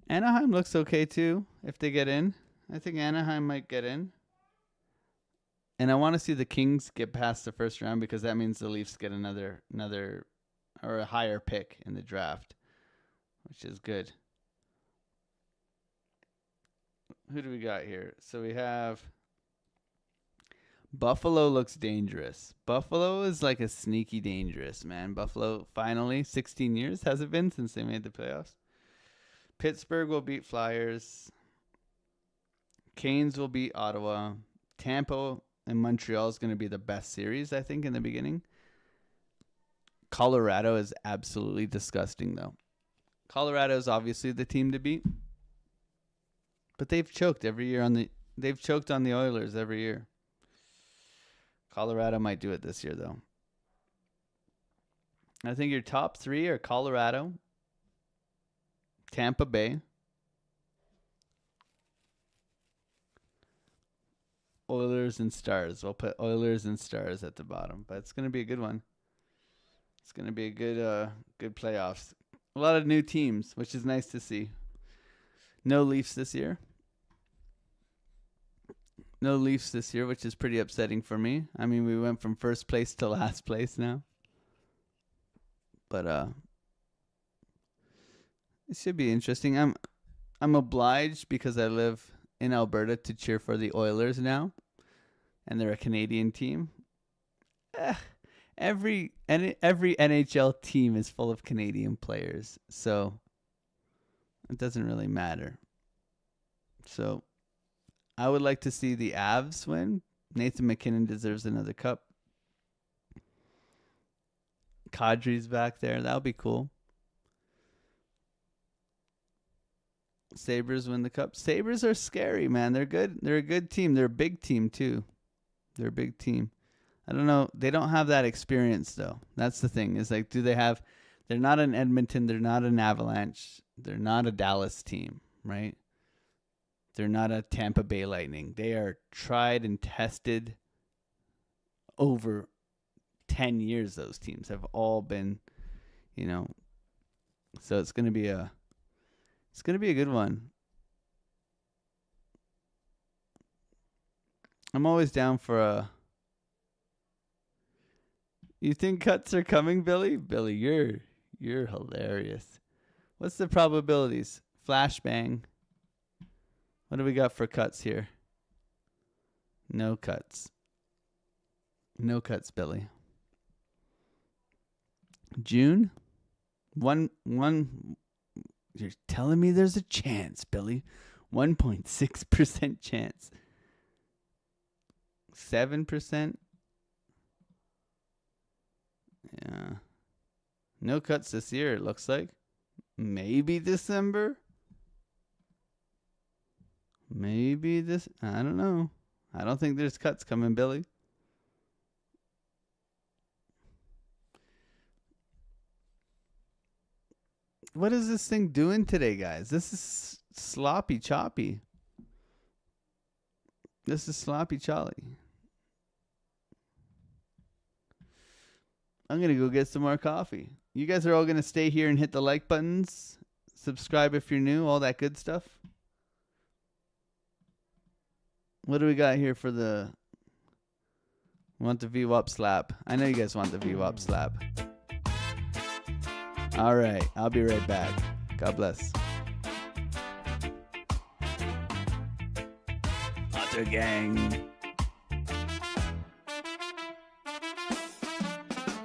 Anaheim looks okay too if they get in. I think Anaheim might get in. And I want to see the Kings get past the first round because that means the Leafs get another or a higher pick in the draft, which is good. Who do we got here? So we have Buffalo looks dangerous. Buffalo is like a sneaky dangerous, man. Buffalo finally, 16 years has it been since they made the playoffs? Pittsburgh will beat Flyers. Canes will beat Ottawa. Tampa and Montreal is going to be the best series, I think, in the beginning. Colorado is absolutely disgusting, though. Colorado is obviously the team to beat, but they've choked every year they've choked on the Oilers every year. Colorado might do it this year, though. I think your top three are Colorado, Tampa Bay, Oilers and Stars. We'll put Oilers and Stars at the bottom, but it's going to be a good one. It's going to be a good playoffs. A lot of new teams, which is nice to see. No Leafs this year. No Leafs this year, which is pretty upsetting for me. I mean, we went from first place to last place now. But it should be interesting. I'm obliged because I live in Alberta to cheer for the Oilers now, and they're a Canadian team. Every NHL team is full of Canadian players, so it doesn't really matter. So I would like to see the Avs win. Nathan McKinnon deserves another cup. Kadri's back there. That'll be cool. Sabres win the cup. Sabres are scary, man. They're good. They're a good team. They're a big team, too. They're a big team. I don't know. They don't have that experience, though. That's the thing. Is like, do they have... They're not an Edmonton. They're not an Avalanche. They're not a Dallas team, right? They're not a Tampa Bay Lightning. They are tried and tested over 10 years. Those teams have all been, so it's going to be a good one. I'm always down for a... You think cuts are coming, Billy? Billy, you're hilarious. What's the probabilities? Flashbang. What do we got for cuts here? No cuts. No cuts, Billy. June? One. You're telling me there's a chance, Billy. 1.6% chance. 7%? Yeah. No cuts this year, it looks like. Maybe December? Maybe this... I don't know. I don't think there's cuts coming, Billy. What is this thing doing today, guys? This is sloppy choppy. This is sloppy cholly. I'm going to go get some more coffee. You guys are all going to stay here and hit the like buttons. Subscribe if you're new. All that good stuff. What do we got here for the... Want the VWAP slap. I know you guys want the VWAP slap. All right, I'll be right back. God bless. Otter gang.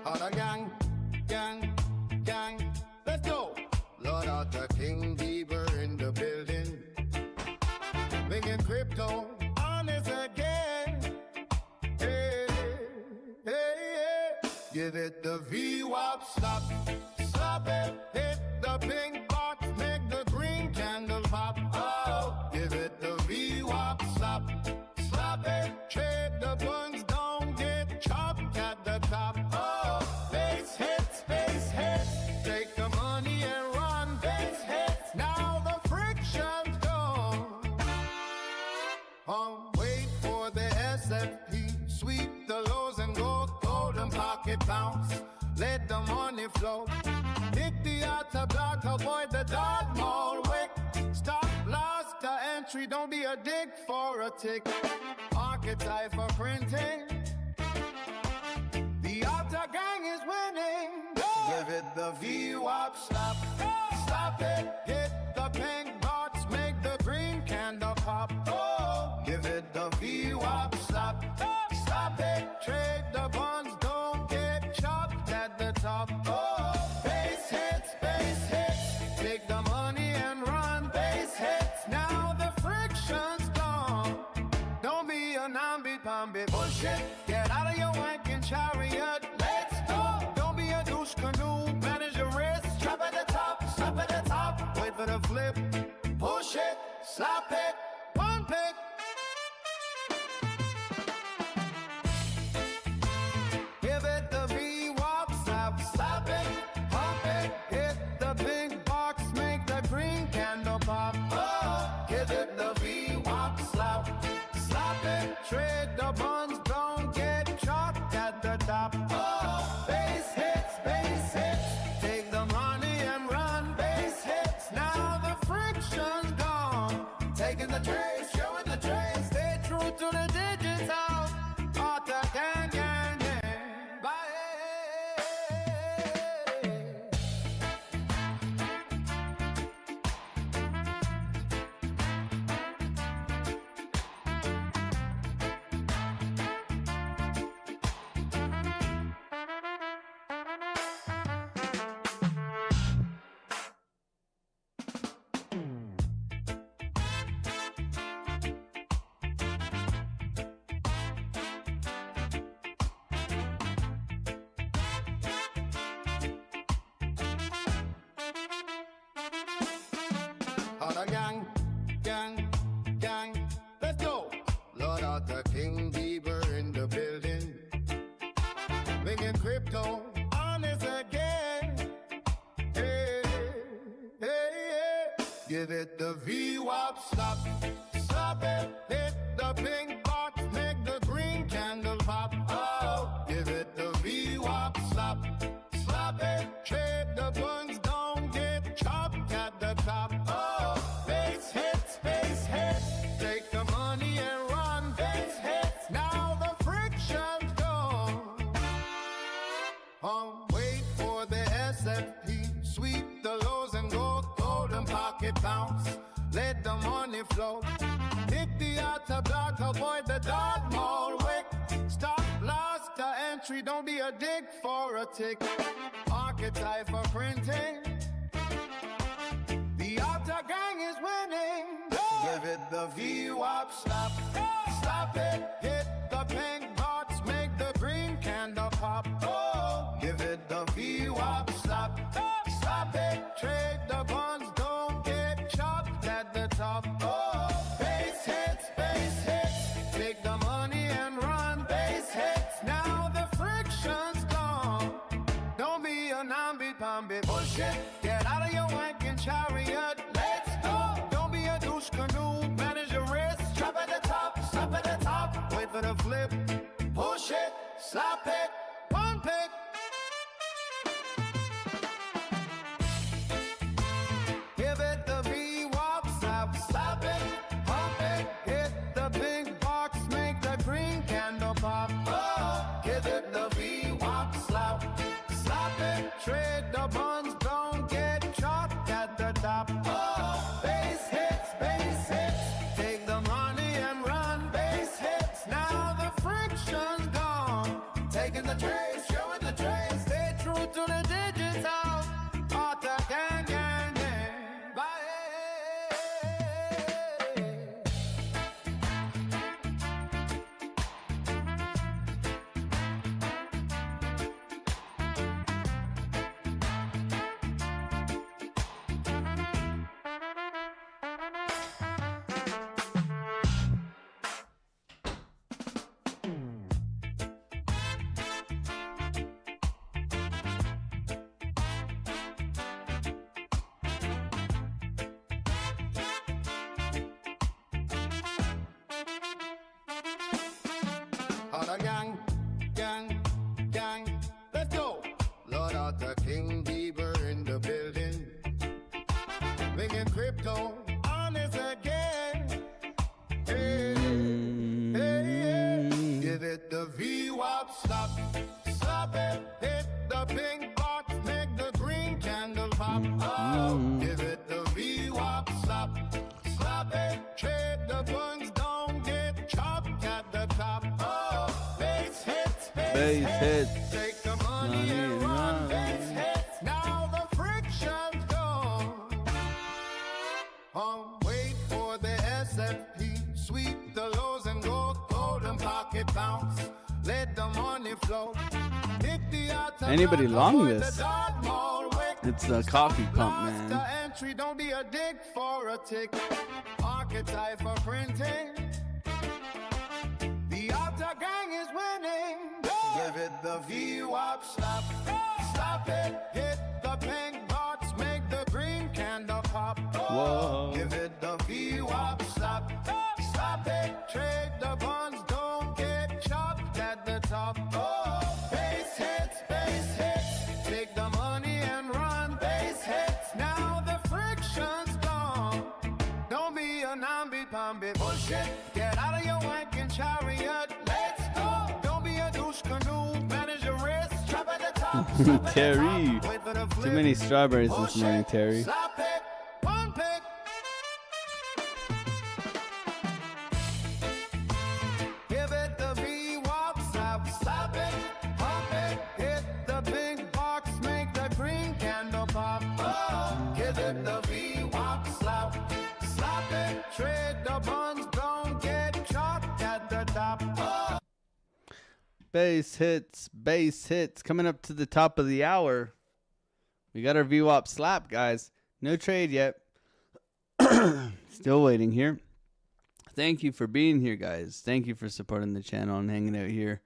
Otter gang, gang, gang. Let's go. Lord Otter King Bieber in the building. Making crypto honest again. Hey, hey, hey. Give it the VWAP slap. Slap it, hit the pink box, make the green candle pop. Oh, give it the VWAP slap. Slap it, trade the buns, don't get chopped at the top. Oh, base hits, take the money and run. Base hits, now the friction's gone. Wait for the SFP, sweep the lows and go golden pocket bounce. Let the money flow. Hit the outer block, avoid the dark mall wick. Stop loss to entry, don't be a dick for a tick. Archetype for printing. The outer gang is winning. Give it the VWAP slap. Slap it, hit the pink dots, make the green candle pop. Oh, give it the VWAP slap. Slap it, trade the bonds, don't get chopped at the top. Oh, base hits, take the money and run. Base hits, now the friction's gone. Don't be a namby-pamby bullshit. Get out of your wanking chariot. Let's go. Don't be a douche canoe. Manage your risk. Drop at the top, stop at the top. Wait for the flip. Push it, slap it, pump it. Give it the VWAP slap, slap it, pump it. Hit the pink box, make the green candle pop. Oh, give it the VWAP slap, slap it. Trade the buns, don't get chopped at the top. Oh, base hits, take the money and run. Base hits, now the friction's gone. Taking the trace, showing the trace. Stay true to the digital. Otter gang, gang, gang. Bye. Otter gang, gang, gang. Let's go. Lord Otter King Bieber in the building. Making crypto honest again. Hey, hey, hey. Give it the VWAP slap. Slap it, hit the pink box, make the green candle pop. Oh, give it the VWAP slap. Slap it, trade the buns, don't get chopped at the top. Oh, base hits, take the money and run. Base hits, now the friction's gone. Wait for the SFP, sweep the lows and go golden pocket bounce. Let the money flow. Hit the outer block, avoid the dark mall wick. Stop loss to entry, don't be a dick for a tick. Archetype for printing. The outer gang is winning. Give it the VWAP slap. Slap it, hit the pink dots, make the green candle pop. Oh, give it the VWAP slap. Slap it, trade the bonds, don't get chopped at the top. Oh, base hits, take the money and run. Base hits, now the friction's gone. Don't be a namby-pamby bullshit. Get out of your wanking chariot. Let's go. Don't be a douche canoe. Manage your risk. Drop at the top, stop at the top. Wait for the flip. Push it, slap it, pump it. Give it the VWAP slap, slap it, pump it. Hit the pink box, make the green candle pop. Oh, give it the VWAP slap, slap it. Trade the buns, don't VWAP stop. Stop it, hit the pink box, make the green candle pop. Oh, give it the VWAP stop. Stop it, trade the buns, don't get chopped at the top. Oh, base hits, Base hits. take the money and run. Base hits, now the friction's gone. Wait for the SFP, sweep the lows and go golden pocket bounce. Let the money flow. Hit the outside, Anybody long avoid this? the dark mall, wake It's a coffee pump, Lost man. the entry, don't be a dick for a tick. Archetype for printing. The outer gang is winning. Give it the VWAP slap. Stop it, hit the pink dots, make the green candle pop. Whoa. Give it the VWAP slap. Stop it, trade the bonds, don't get chopped at the top. Oh, base hits, take the money and run. Base hits, now the friction's gone. Don't be a namby-pamby bullshit. Get out of your wanking chariot. Let's go. Don't be a douche canoe. Manage your risk. Trap at the top. Slap at Terry. the top. Wait for the flip. Too many strawberries this Bullshit. morning, Terry. Slap it. Pump it. Give it the VWAP slap. Slap it. Pump it. Hit the pink box. Make the green candle pop. Oh, give it the VWAP slap. Slap it. Trade the buns. Don't get chopped at the top. Oh. Base hits. Coming up to the top of the hour. We got our VWAP slap, guys. No trade yet. Still waiting here. Thank you for being here, guys. Thank you for supporting the channel and hanging out here.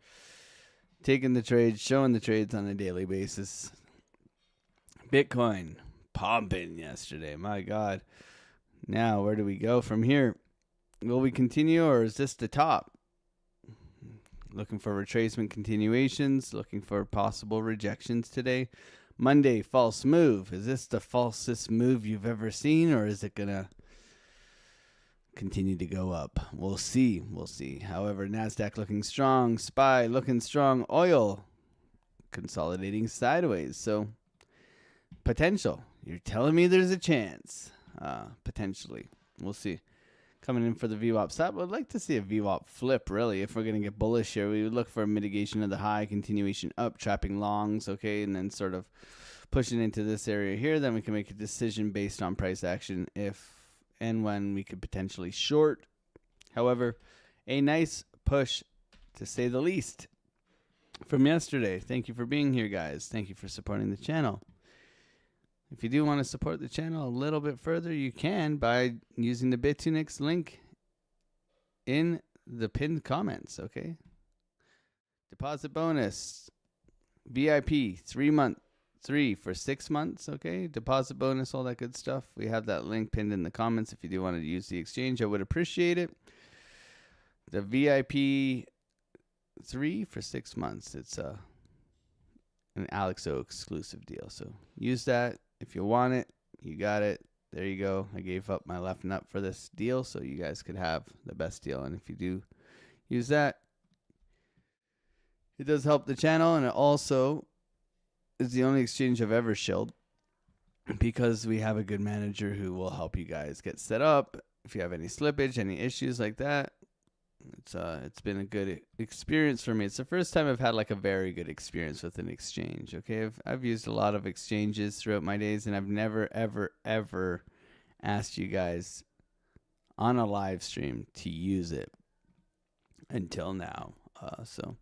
Taking the trades, showing the trades on a daily basis. Bitcoin pumping yesterday. My God. Now, where do we go from here? Will we continue, or is this the top? Looking for retracement continuations. Looking for possible rejections today. Monday, false move. Is this the falsest move you've ever seen, or is it going to continue to go up? We'll see. We'll see. However, NASDAQ looking strong. SPY looking strong. Oil consolidating sideways. So, potential. You're telling me there's a chance. Potentially. We'll see. Coming in for the VWAP stop. I'd like to see a VWAP flip, really. If we're going to get bullish here, we would look for a mitigation of the high, continuation up, trapping longs, okay, and then sort of pushing into this area here. Then we can make a decision based on price action if and when we could potentially short. However, a nice push, to say the least, from yesterday. Thank you for being here, guys. Thank you for supporting the channel. If you do want to support the channel a little bit further, you can by using the Bitunix link in the pinned comments, okay? Deposit bonus, VIP, 3 for 6 months, okay? Deposit bonus, all that good stuff. We have that link pinned in the comments. If you do want to use the exchange, I would appreciate it. The VIP 3 for 6 months. It's an AlexO exclusive deal, so use that. If you want it, you got it. There you go. I gave up my left nut for this deal so you guys could have the best deal. And if you do use that, it does help the channel. And it also is the only exchange I've ever shilled because we have a good manager who will help you guys get set up. If you have any slippage, any issues like that, it's been a good experience for me. It's the first time I've had like a very good experience with an exchange. Okay, I've used a lot of exchanges throughout my days, and I've never ever asked you guys on a live stream to use it until now. So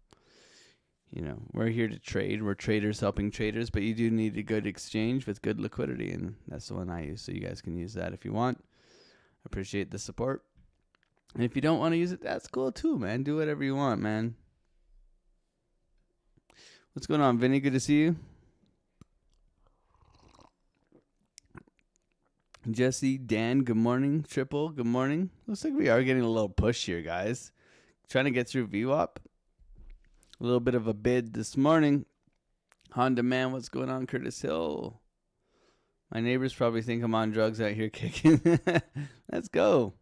you know, we're here to trade. We're traders helping traders, but you do need a good exchange with good liquidity, and that's the one I use. So you guys can use that if you want. I appreciate the support. And if you don't want to use it, that's cool too, man. Do whatever you want, man. What's going on, Vinny? Good to see you. Jesse, Dan, good morning. Triple, good morning. Looks like we are getting a little push here, guys. Trying to get through VWAP. A little bit of a bid this morning. Honda Man, what's going on? Curtis Hill. My neighbors probably think I'm on drugs out here kicking. Let's go.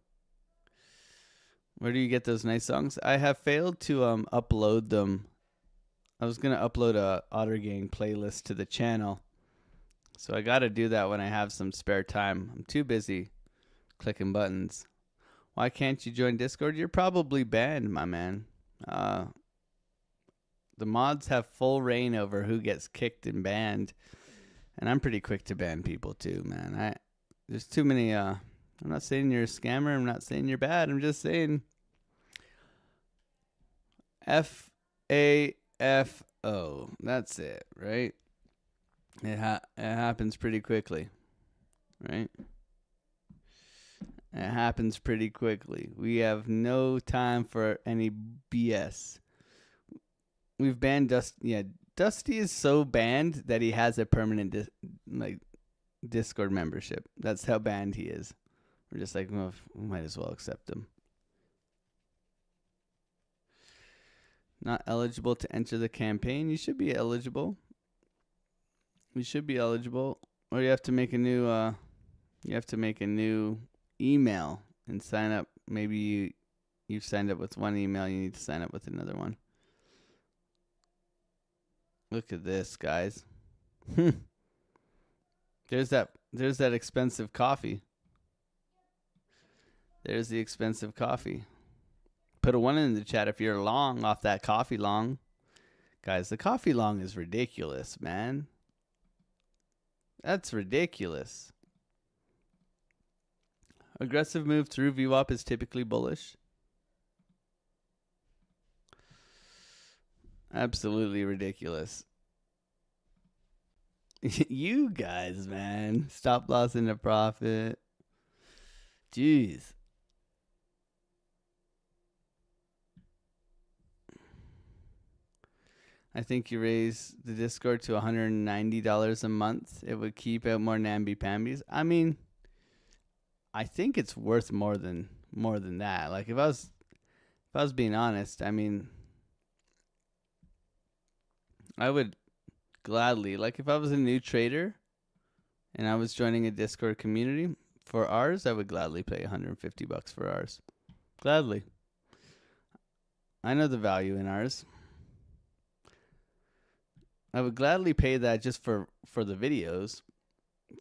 Where do you get those nice songs? I have failed to upload them I was gonna upload a Otter Gang playlist to the channel, so I gotta do that when I have some spare time. I'm too busy clicking buttons. Why can't you join Discord? You're probably banned, my man. The mods have full reign over who gets kicked and banned, and I'm pretty quick to ban people too, man. There's too many. I'm not saying you're a scammer. I'm not saying you're bad. I'm just saying FAFO. That's it, right? It happens pretty quickly, right? It happens pretty quickly. We have no time for any BS. We've banned Dusty. Yeah, Dusty is so banned that he has a permanent Discord membership. That's how banned he is. We're just like, well, we might as well accept him. Not eligible to enter the campaign. You should be eligible. You should be eligible, or you have to make a new. You have to make a new email and sign up. Maybe you've signed up with one email. You need to sign up with another one. Look at this, guys. There's that expensive coffee. There's the expensive coffee. Put a 1 in the chat if you're long off that coffee long. Guys, the coffee long is ridiculous, man. That's ridiculous. Aggressive move through VWAP is typically bullish. Absolutely ridiculous. You guys, man. Stop loss into profit. Jeez. I think you raise the Discord to $190 a month. It would keep out more namby-pambies. I mean, I think it's worth more than that. Like if I was being honest, I mean, I would gladly, like if I was a new trader and I was joining a Discord community for ours, I would gladly pay $150 for ours. Gladly. I know the value in ours. I would gladly pay that just for the videos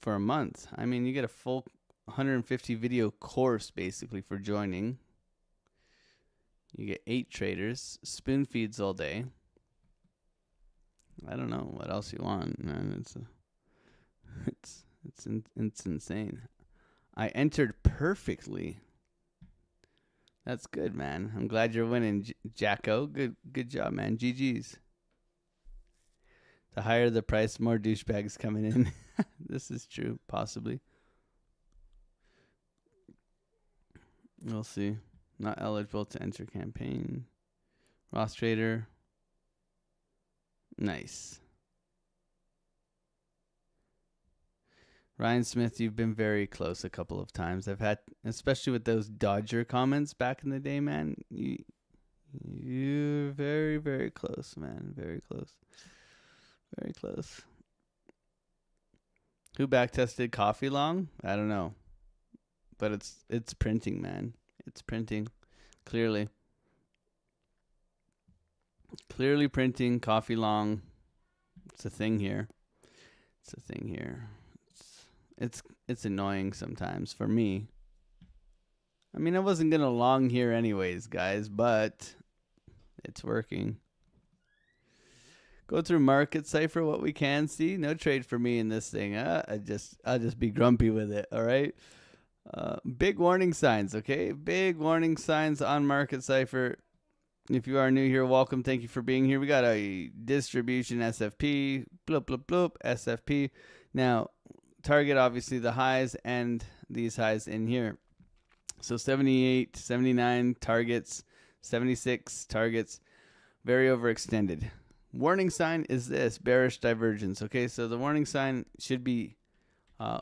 for a month. I mean, you get a full 150 video course basically for joining. You get 8 traders, spoon feeds all day. I don't know what else you want, man. It's insane. I entered perfectly. That's good, man. I'm glad you're winning, Jacko. Good job, man. GG's. The higher the price, more douchebags coming in. This is true, possibly. We'll see. Not eligible to enter campaign. Ross Trader. Nice. Ryan Smith, you've been very close a couple of times. I've had, especially with those Dodger comments back in the day, man. You're very, very close, man. Very close. Very close. Who backtested coffee long? I don't know. But it's printing, man. It's printing. Clearly. Clearly printing coffee long. It's a thing here. It's a thing here. It's annoying sometimes for me. I mean, I wasn't gonna long here anyways, guys, but it's working. Go through market cipher what we can see. No trade for me in this thing. I'll just be grumpy with it. All right. Big warning signs. Okay. Big warning signs on market cipher. If you are new here, welcome. Thank you for being here. We got a distribution SFP. Bloop bloop bloop SFP. Now target obviously the highs and these highs in here. So 78, 79 targets, 76 targets. Very overextended. Warning sign is this, bearish divergence. Okay, so the warning sign should be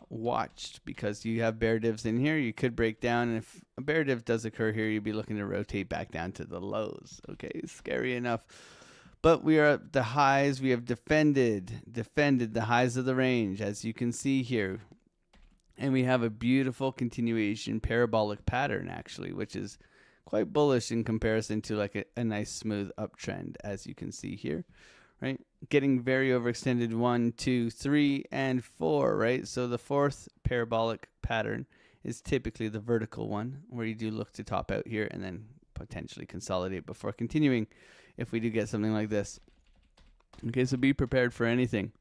watched because you have bear divs in here. You could break down, and if a bear div does occur here, you'd be looking to rotate back down to the lows. Okay, scary enough. But we are at the highs. We have defended the highs of the range, as you can see here. And we have a beautiful continuation parabolic pattern, actually, which is quite bullish in comparison to like a nice smooth uptrend, as you can see here, right? Getting very overextended 1, 2, 3, and 4, right? So the fourth parabolic pattern is typically the vertical one, where you do look to top out here and then potentially consolidate before continuing if we do get something like this. Okay, so be prepared for anything.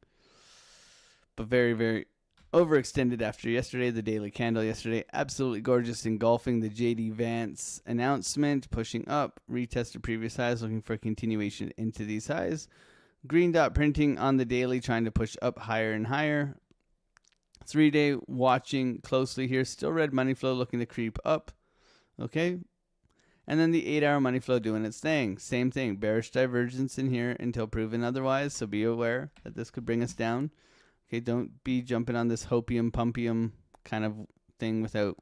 But very, very overextended after yesterday. The daily candle yesterday, absolutely gorgeous, engulfing the JD Vance announcement, pushing up, retested previous highs, looking for a continuation into these highs. Green dot printing on the daily, trying to push up higher and higher. 3-day watching closely here, still red money flow looking to creep up. Okay, and then the 8-hour money flow doing its thing. Same thing, bearish divergence in here until proven otherwise, so be aware that this could bring us down. Okay, don't be jumping on this hopium pumpium kind of thing without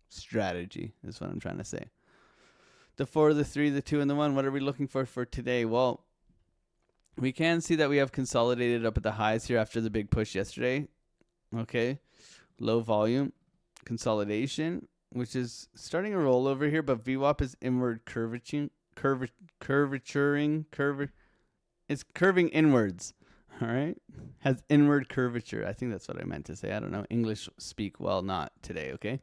strategy, is what I'm trying to say. The 4, the 3, the 2, and the 1, what are we looking for today? Well, we can see that we have consolidated up at the highs here after the big push yesterday. Okay, low volume consolidation, which is starting a roll over here, but VWAP is inward it's curving inwards. All right, has inward curvature. I think that's what I meant to say. I don't know. English speak well, not today. Okay,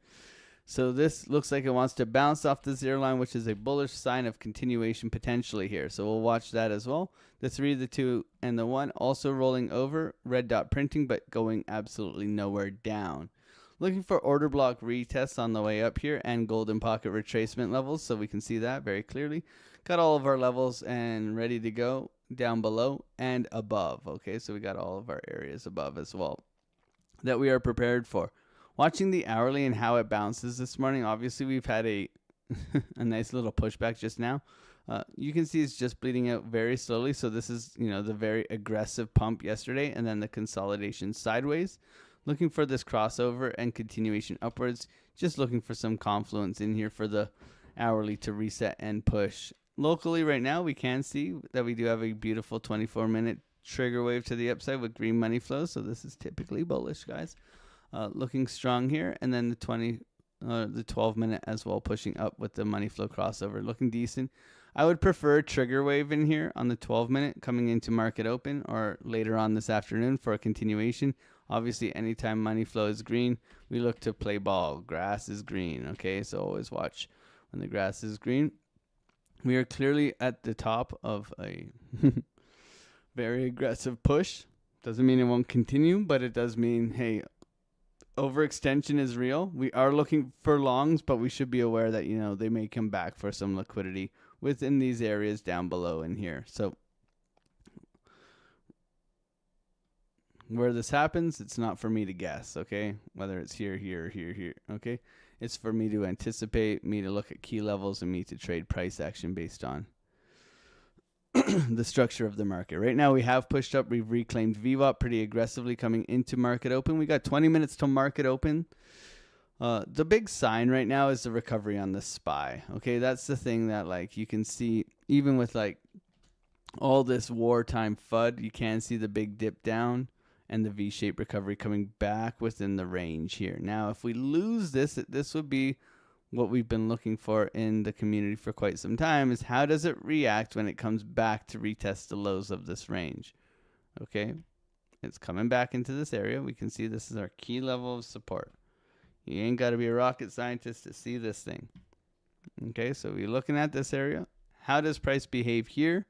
so this looks like it wants to bounce off the 0 line, which is a bullish sign of continuation potentially here. So we'll watch that as well. The 3, the 2, and the 1 also rolling over. Red dot printing, but going absolutely nowhere down. Looking for order block retests on the way up here and golden pocket retracement levels, so we can see that very clearly. Got all of our levels and ready to go down below and above. Okay, so we got all of our areas above as well that we are prepared for. Watching the hourly and how it bounces this morning, obviously we've had a a nice little pushback just now. You can see it's just bleeding out very slowly. So this is, the very aggressive pump yesterday and then the consolidation sideways. Looking for this crossover and continuation upwards. Just looking for some confluence in here for the hourly to reset and push. Locally right now, we can see that we do have a beautiful 24-minute trigger wave to the upside with green money flow. So this is typically bullish, guys. Looking strong here. And then the 12-minute as well, pushing up with the money flow crossover. Looking decent. I would prefer a trigger wave in here on the 12-minute coming into market open or later on this afternoon for a continuation. Obviously, anytime money flow is green, we look to play ball. Grass is green, okay? So always watch when the grass is green. We are clearly at the top of a very aggressive push. Doesn't mean it won't continue, but it does mean, hey, overextension is real. We are looking for longs, but we should be aware that, they may come back for some liquidity within these areas down below in here. So where this happens, it's not for me to guess, okay? Whether it's here, here, here, here, okay? It's for me to anticipate, me to look at key levels, and me to trade price action based on the structure of the market. Right now we have pushed up. We've reclaimed VWAP pretty aggressively coming into market open. We got 20 minutes till market open. The big sign right now is the recovery on the SPY. Okay, that's the thing that you can see even with all this wartime FUD. You can see the big dip down and the V-shaped recovery coming back within the range here. Now, if we lose this, this would be what we've been looking for in the community for quite some time, is how does it react when it comes back to retest the lows of this range? Okay, it's coming back into this area. We can see this is our key level of support. You ain't got to be a rocket scientist to see this thing. Okay, so we're looking at this area. How does price behave here?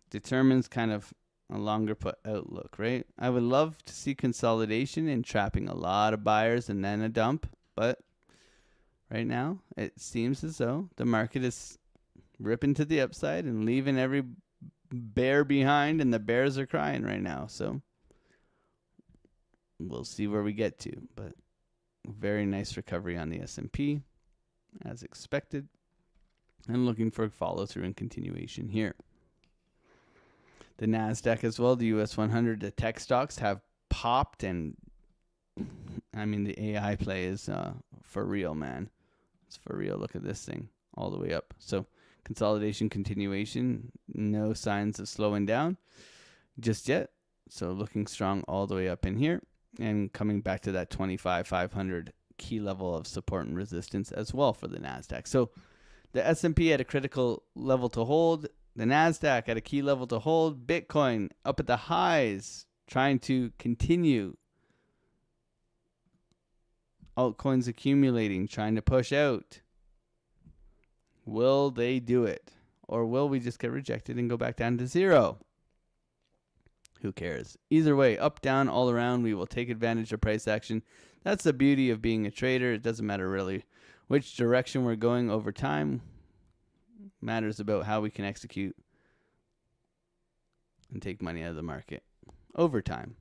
Determines kind of a longer put outlook, right? I would love to see consolidation and trapping a lot of buyers and then a dump, but right now it seems as though the market is ripping to the upside and leaving every bear behind, and the bears are crying right now. So we'll see where we get to, but very nice recovery on the S&P as expected, and looking for follow through and continuation here. The NASDAQ as well, the US 100, the tech stocks have popped, and I mean the AI play is for real, man. It's for real. Look at this thing all the way up. So consolidation, continuation, no signs of slowing down just yet. So looking strong all the way up in here, and coming back to that 25,500 key level of support and resistance as well for the NASDAQ. So the S&P at a critical level to hold. The NASDAQ at a key level to hold. Bitcoin up at the highs, trying to continue. Altcoins accumulating, trying to push out. Will they do it? Or will we just get rejected and go back down to zero? Who cares? Either way, up, down, all around, we will take advantage of price action. That's the beauty of being a trader. It doesn't matter really which direction we're going over time. It matters about how we can execute and take money out of the market over time.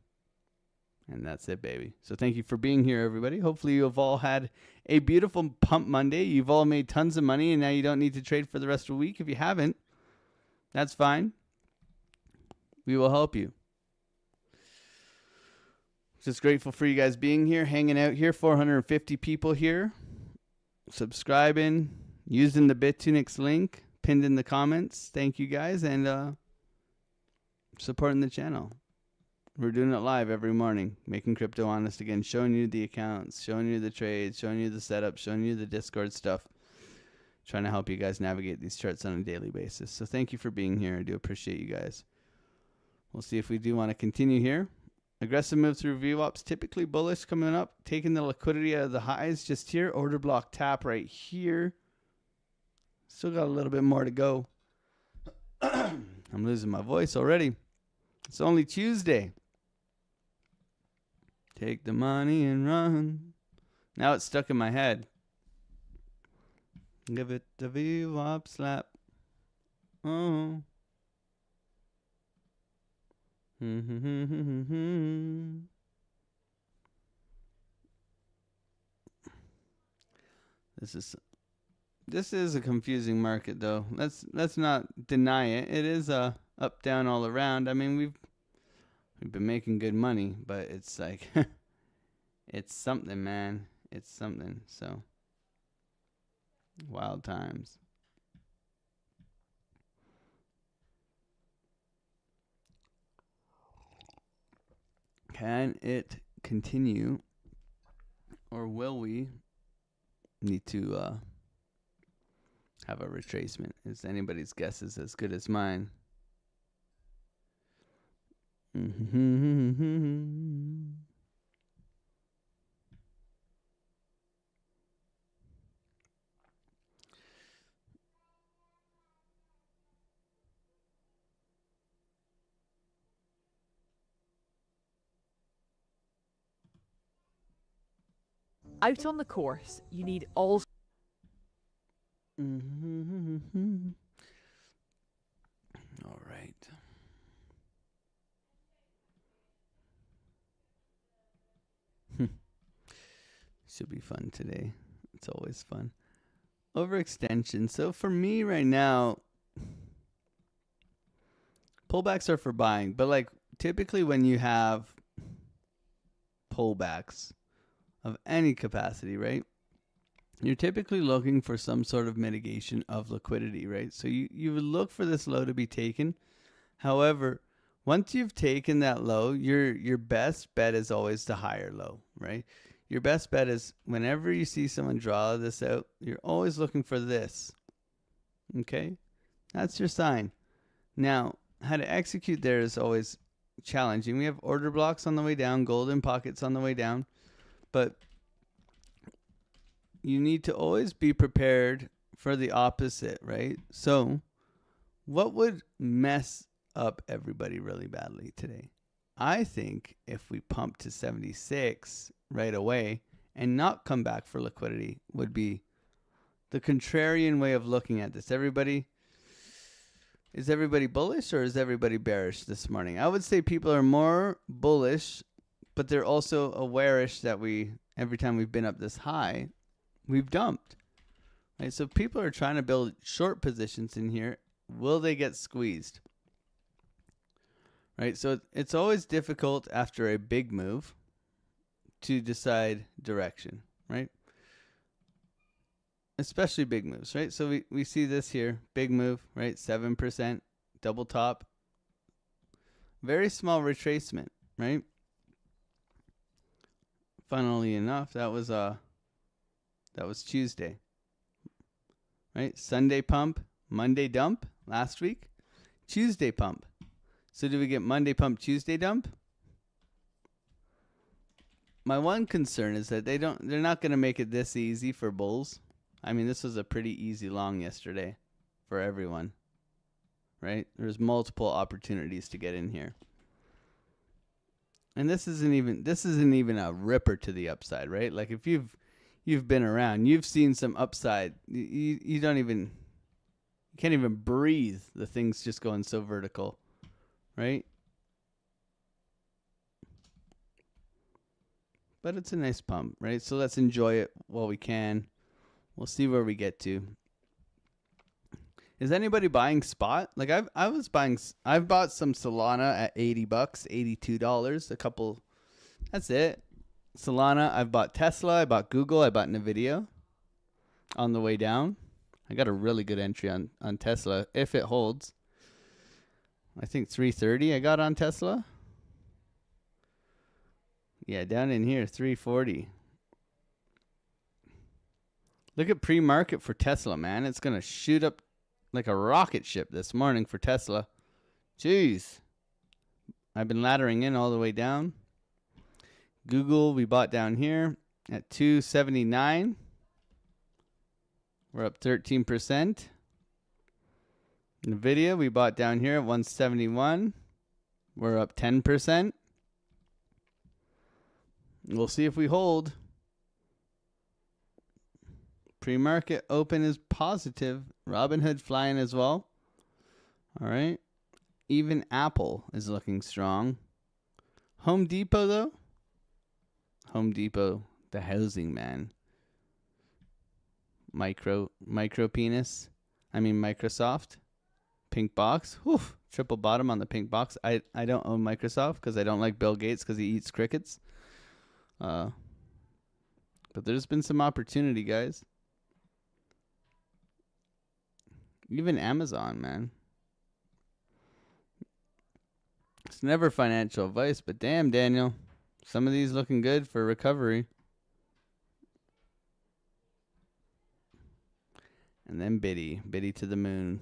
And that's it, baby. So thank you for being here, everybody. Hopefully you have all had a beautiful pump Monday. You've all made tons of money, and now you don't need to trade for the rest of the week. If you haven't, that's fine. We will help you. Just grateful for you guys being here, hanging out here. 450 people here. Subscribing, using the Bitunix link, pinned in the comments. Thank you guys, and supporting the channel. We're doing it live every morning, making crypto honest again, showing you the accounts, showing you the trades, showing you the setup, showing you the Discord stuff, trying to help you guys navigate these charts on a daily basis. So thank you for being here. I do appreciate you guys. We'll see if we do want to continue here. Aggressive move through VWAPs, typically bullish coming up, taking the liquidity out of the highs just here. Order block tap right here. Still got a little bit more to go. I'm losing my voice already. It's only Tuesday. Take the money and run. Now it's stuck in my head. Give it the VWAP slap. Oh. This is a confusing market, though. Let's not deny it. It is up down all around. I mean, we've been making good money, but it's like it's something, man. It's something. So wild times. Can it continue, or will we need to have a retracement? Is anybody's guess is as good as mine? Out on the course, you need all. All right. Should be fun today. It's always fun. Overextension. So for me right now, pullbacks are for buying. But like typically when you have pullbacks of any capacity, right? You're typically looking for some sort of mitigation of liquidity, right? So you would look for this low to be taken. However, once you've taken that low, your best bet is always the higher low, right? Your best bet is whenever you see someone draw this out, you're always looking for this. Okay? That's your sign. Now, how to execute there is always challenging. We have order blocks on the way down, golden pockets on the way down. But you need to always be prepared for the opposite, right? So what would mess up everybody really badly today? I think if we pump to 76 right away and not come back for liquidity would be the contrarian way of looking at this. Is everybody bullish or is everybody bearish this morning? I would say people are more bullish, but they're also aware-ish that every time we've been up this high, we've dumped. Right? So people are trying to build short positions in here. Will they get squeezed? Right? So it's always difficult after a big move to decide direction, right? Especially big moves, right? So we see this here, big move, right? 7%, double top. Very small retracement, right? Funnily enough, that was Tuesday. Right? Sunday pump, Monday dump last week. Tuesday pump. So do we get Monday pump, Tuesday dump? My one concern is that they're not going to make it this easy for bulls. I mean, this was a pretty easy long yesterday for everyone, right? There's multiple opportunities to get in here. And this isn't even a ripper to the upside, right? Like if you've been around, you've seen some upside. You can't even breathe. The thing's just going so vertical, right? But it's a nice pump, right? So let's enjoy it while we can. We'll see where we get to. Is anybody buying spot? Like I've bought some Solana at $80, $82, a couple. That's it. Solana, I've bought Tesla, I bought Google, I bought Nvidia on the way down. I got a really good entry on Tesla if it holds. I think 330 I got on Tesla. Yeah, down in here, 340. Look at pre-market for Tesla, man. It's going to shoot up like a rocket ship this morning for Tesla. Jeez. I've been laddering in all the way down. Google, we bought down here at 279. We're up 13%. Nvidia, we bought down here at 171. We're up 10%. We'll see if we hold. Pre-market open is positive. Robinhood flying as well. All right. Even Apple is looking strong. Home Depot, though. Home Depot, the housing man. Micro penis. I mean Microsoft. Pink box. Whew, triple bottom on the pink box. I don't own Microsoft because I don't like Bill Gates because he eats crickets. But there's been some opportunity, guys. Even Amazon, man. It's never financial advice, but damn, Daniel. Some of these looking good for recovery. And then Biddy to the moon.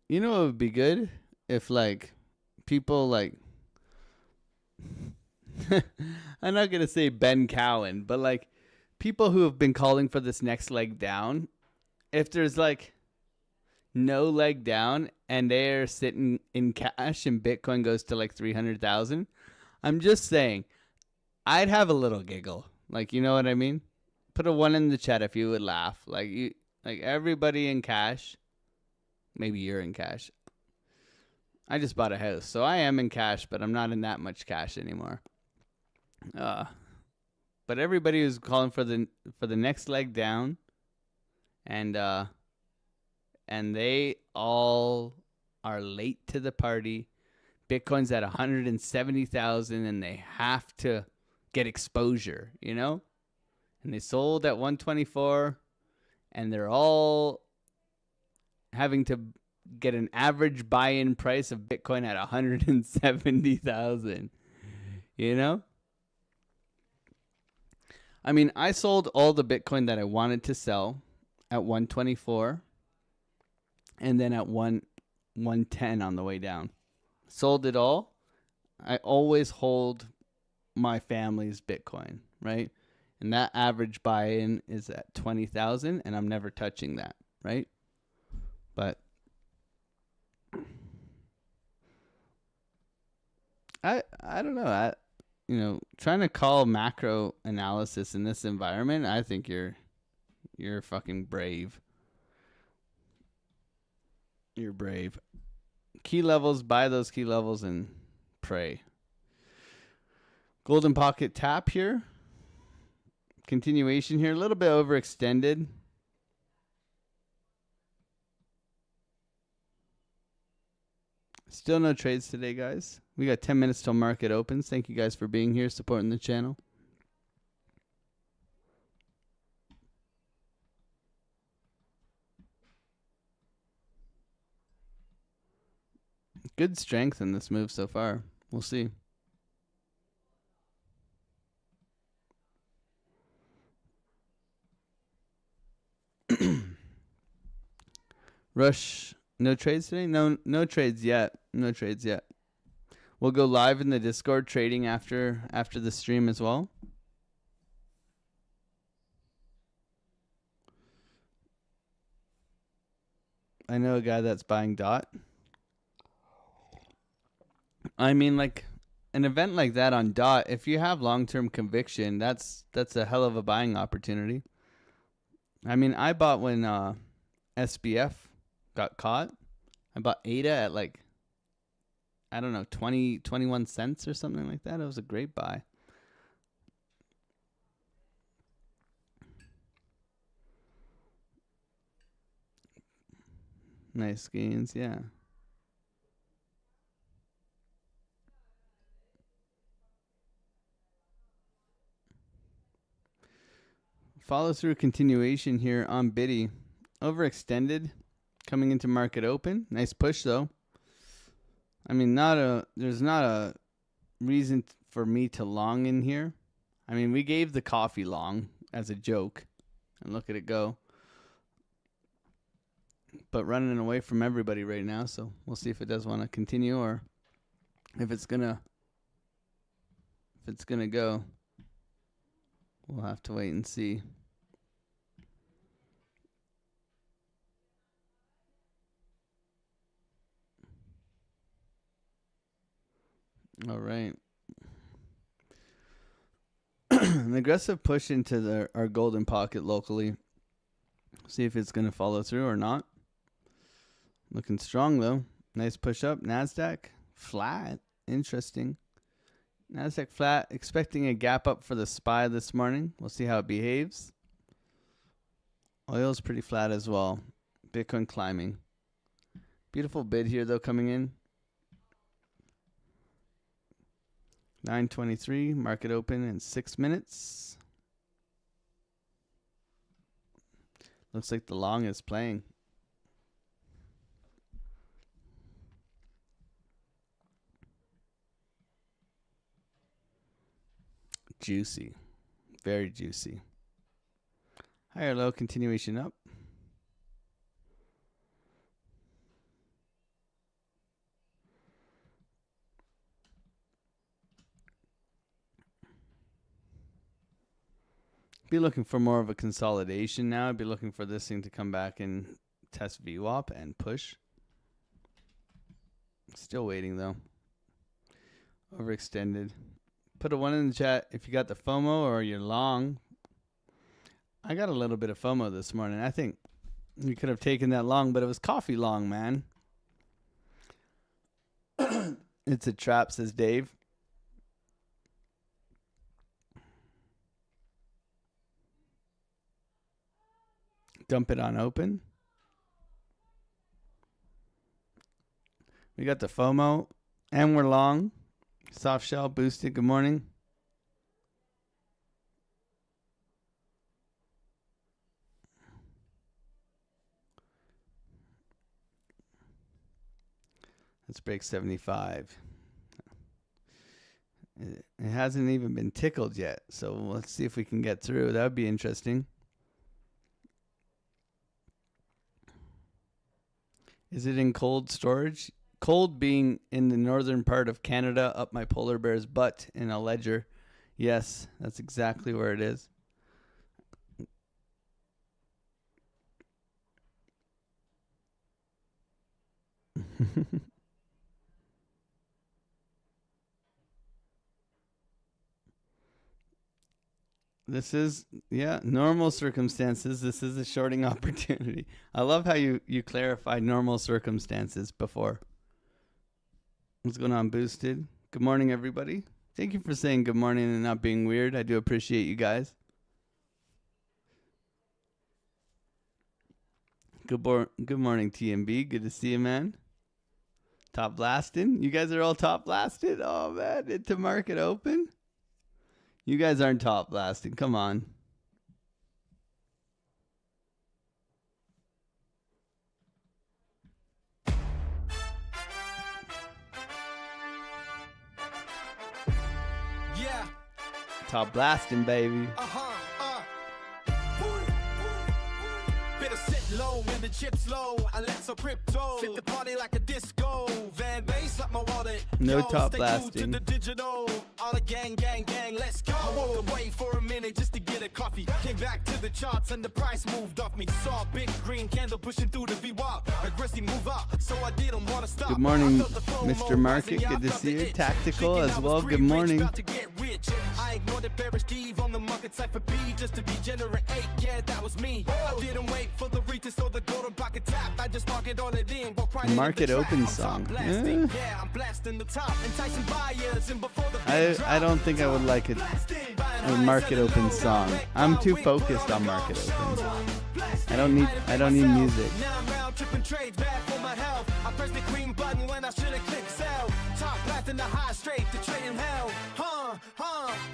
You know what would be good? If, like, people, like... I'm not going to say Ben Cowan, but, like, people who have been calling for this next leg down, if there's, like, no leg down and they're sitting in cash and Bitcoin goes to, like, 300,000, I'm just saying, I'd have a little giggle. Like, you know what I mean? Put a 1 in the chat if you would laugh. Like everybody in cash. Maybe you're in cash. I just bought a house, so I am in cash, but I'm not in that much cash anymore. But everybody was calling for the next leg down, and they all are late to the party. Bitcoin's at 170,000, and they have to get exposure, you know? And they sold at 124, and they're all having to get an average buy-in price of Bitcoin at 170,000, you know? I mean, I sold all the Bitcoin that I wanted to sell at 124 and then at 110 on the way down. Sold it all. I always hold my family's Bitcoin, right? And that average buy-in is at 20,000, and I'm never touching that, right? But I don't know. Trying to call macro analysis in this environment, I think you're fucking brave. You're brave. Key levels, buy those key levels and pray. Golden pocket tap here. Continuation here, a little bit overextended. Still no trades today, guys. We got 10 minutes till market opens. Thank you guys for being here, supporting the channel. Good strength in this move so far. We'll see. Rush, no trades today? No trades yet. No trades yet. We'll go live in the Discord trading after the stream as well. I know a guy that's buying DOT. I mean, like an event like that on DOT, if you have long-term conviction, that's a hell of a buying opportunity. I mean, I bought when SBF got caught. I bought ADA at like, I don't know, 21 cents or something like that. It was a great buy. Nice gains, yeah. Follow through continuation here on Biddy. Overextended coming into market open. Nice push though. I mean, there's not a reason for me to long in here. I mean, we gave the coffee long as a joke, and look at it go. But running away from everybody right now, so we'll see if it does want to continue or if it's gonna go. We'll have to wait and see. All right. An aggressive push into our golden pocket locally. See if it's going to follow through or not. Looking strong, though. Nice push up. NASDAQ flat. Interesting. NASDAQ flat. Expecting a gap up for the SPY this morning. We'll see how it behaves. Oil's pretty flat as well. Bitcoin climbing. Beautiful bid here, though, coming in. 9:23, market open in 6 minutes. Looks like the long is playing. Juicy. Very juicy. Higher low, continuation up. Be looking for more of a consolidation now. I'd be looking for this thing to come back and test VWAP and push. Still waiting though. Overextended. Put a 1 in the chat if you got the FOMO or you're long. I got a little bit of FOMO this morning. I think we could have taken that long, but it was coffee long, man. It's a trap, says Dave. Dump it on open. We got the FOMO and we're long. Soft shell boosted. Good morning. Let's break 75. It hasn't even been tickled yet. So let's see if we can get through. That would be interesting. Is it in cold storage? Cold being in the northern part of Canada, up my polar bear's butt in a ledger. Yes, that's exactly where it is. This is, yeah, normal circumstances. This is a shorting opportunity. I love how you clarified normal circumstances before. What's going on, Boosted? Good morning, everybody. Thank you for saying good morning and not being weird. I do appreciate you guys. Good morning, TMB. Good to see you, man. Top blasting. You guys are all top blasted? Oh, man. Into market open? You guys aren't top blasting. Come on. Yeah. Top blasting, baby. Better sit low in the chips low, AlexOCrypto. Fit the party like a disco. Van bass like my wallet. No Yo, top stay blasting. true to the digital. All the gang, let's go. I walked away for a minute just to get a coffee. Came back to the charts and the price moved off me. Saw a big green candle pushing through the VWAP. Aggressive move up, so I didn't want to stop. Good morning, I felt the FOMO Mr. Market. rising, yeah, Good I to felt see the you. itch. Tactical Thinking as I was well. green Good rich, morning. about to get rich. I ignored the bearish Steve on the market side for B just to degenerate. Yeah, that was me. I didn't wait for the retest or the golden pocket tap. I just market all it in. The market open song. Yeah, I'm blasting the top. Enticing buyers and before the I don't think I would like it. A market open song. I'm too focused on market open. I don't need music. Now I'm round tripping trades bad for my health. I pressed the green button when I should have clicked sell. Top blasting the high straight to trade in hell.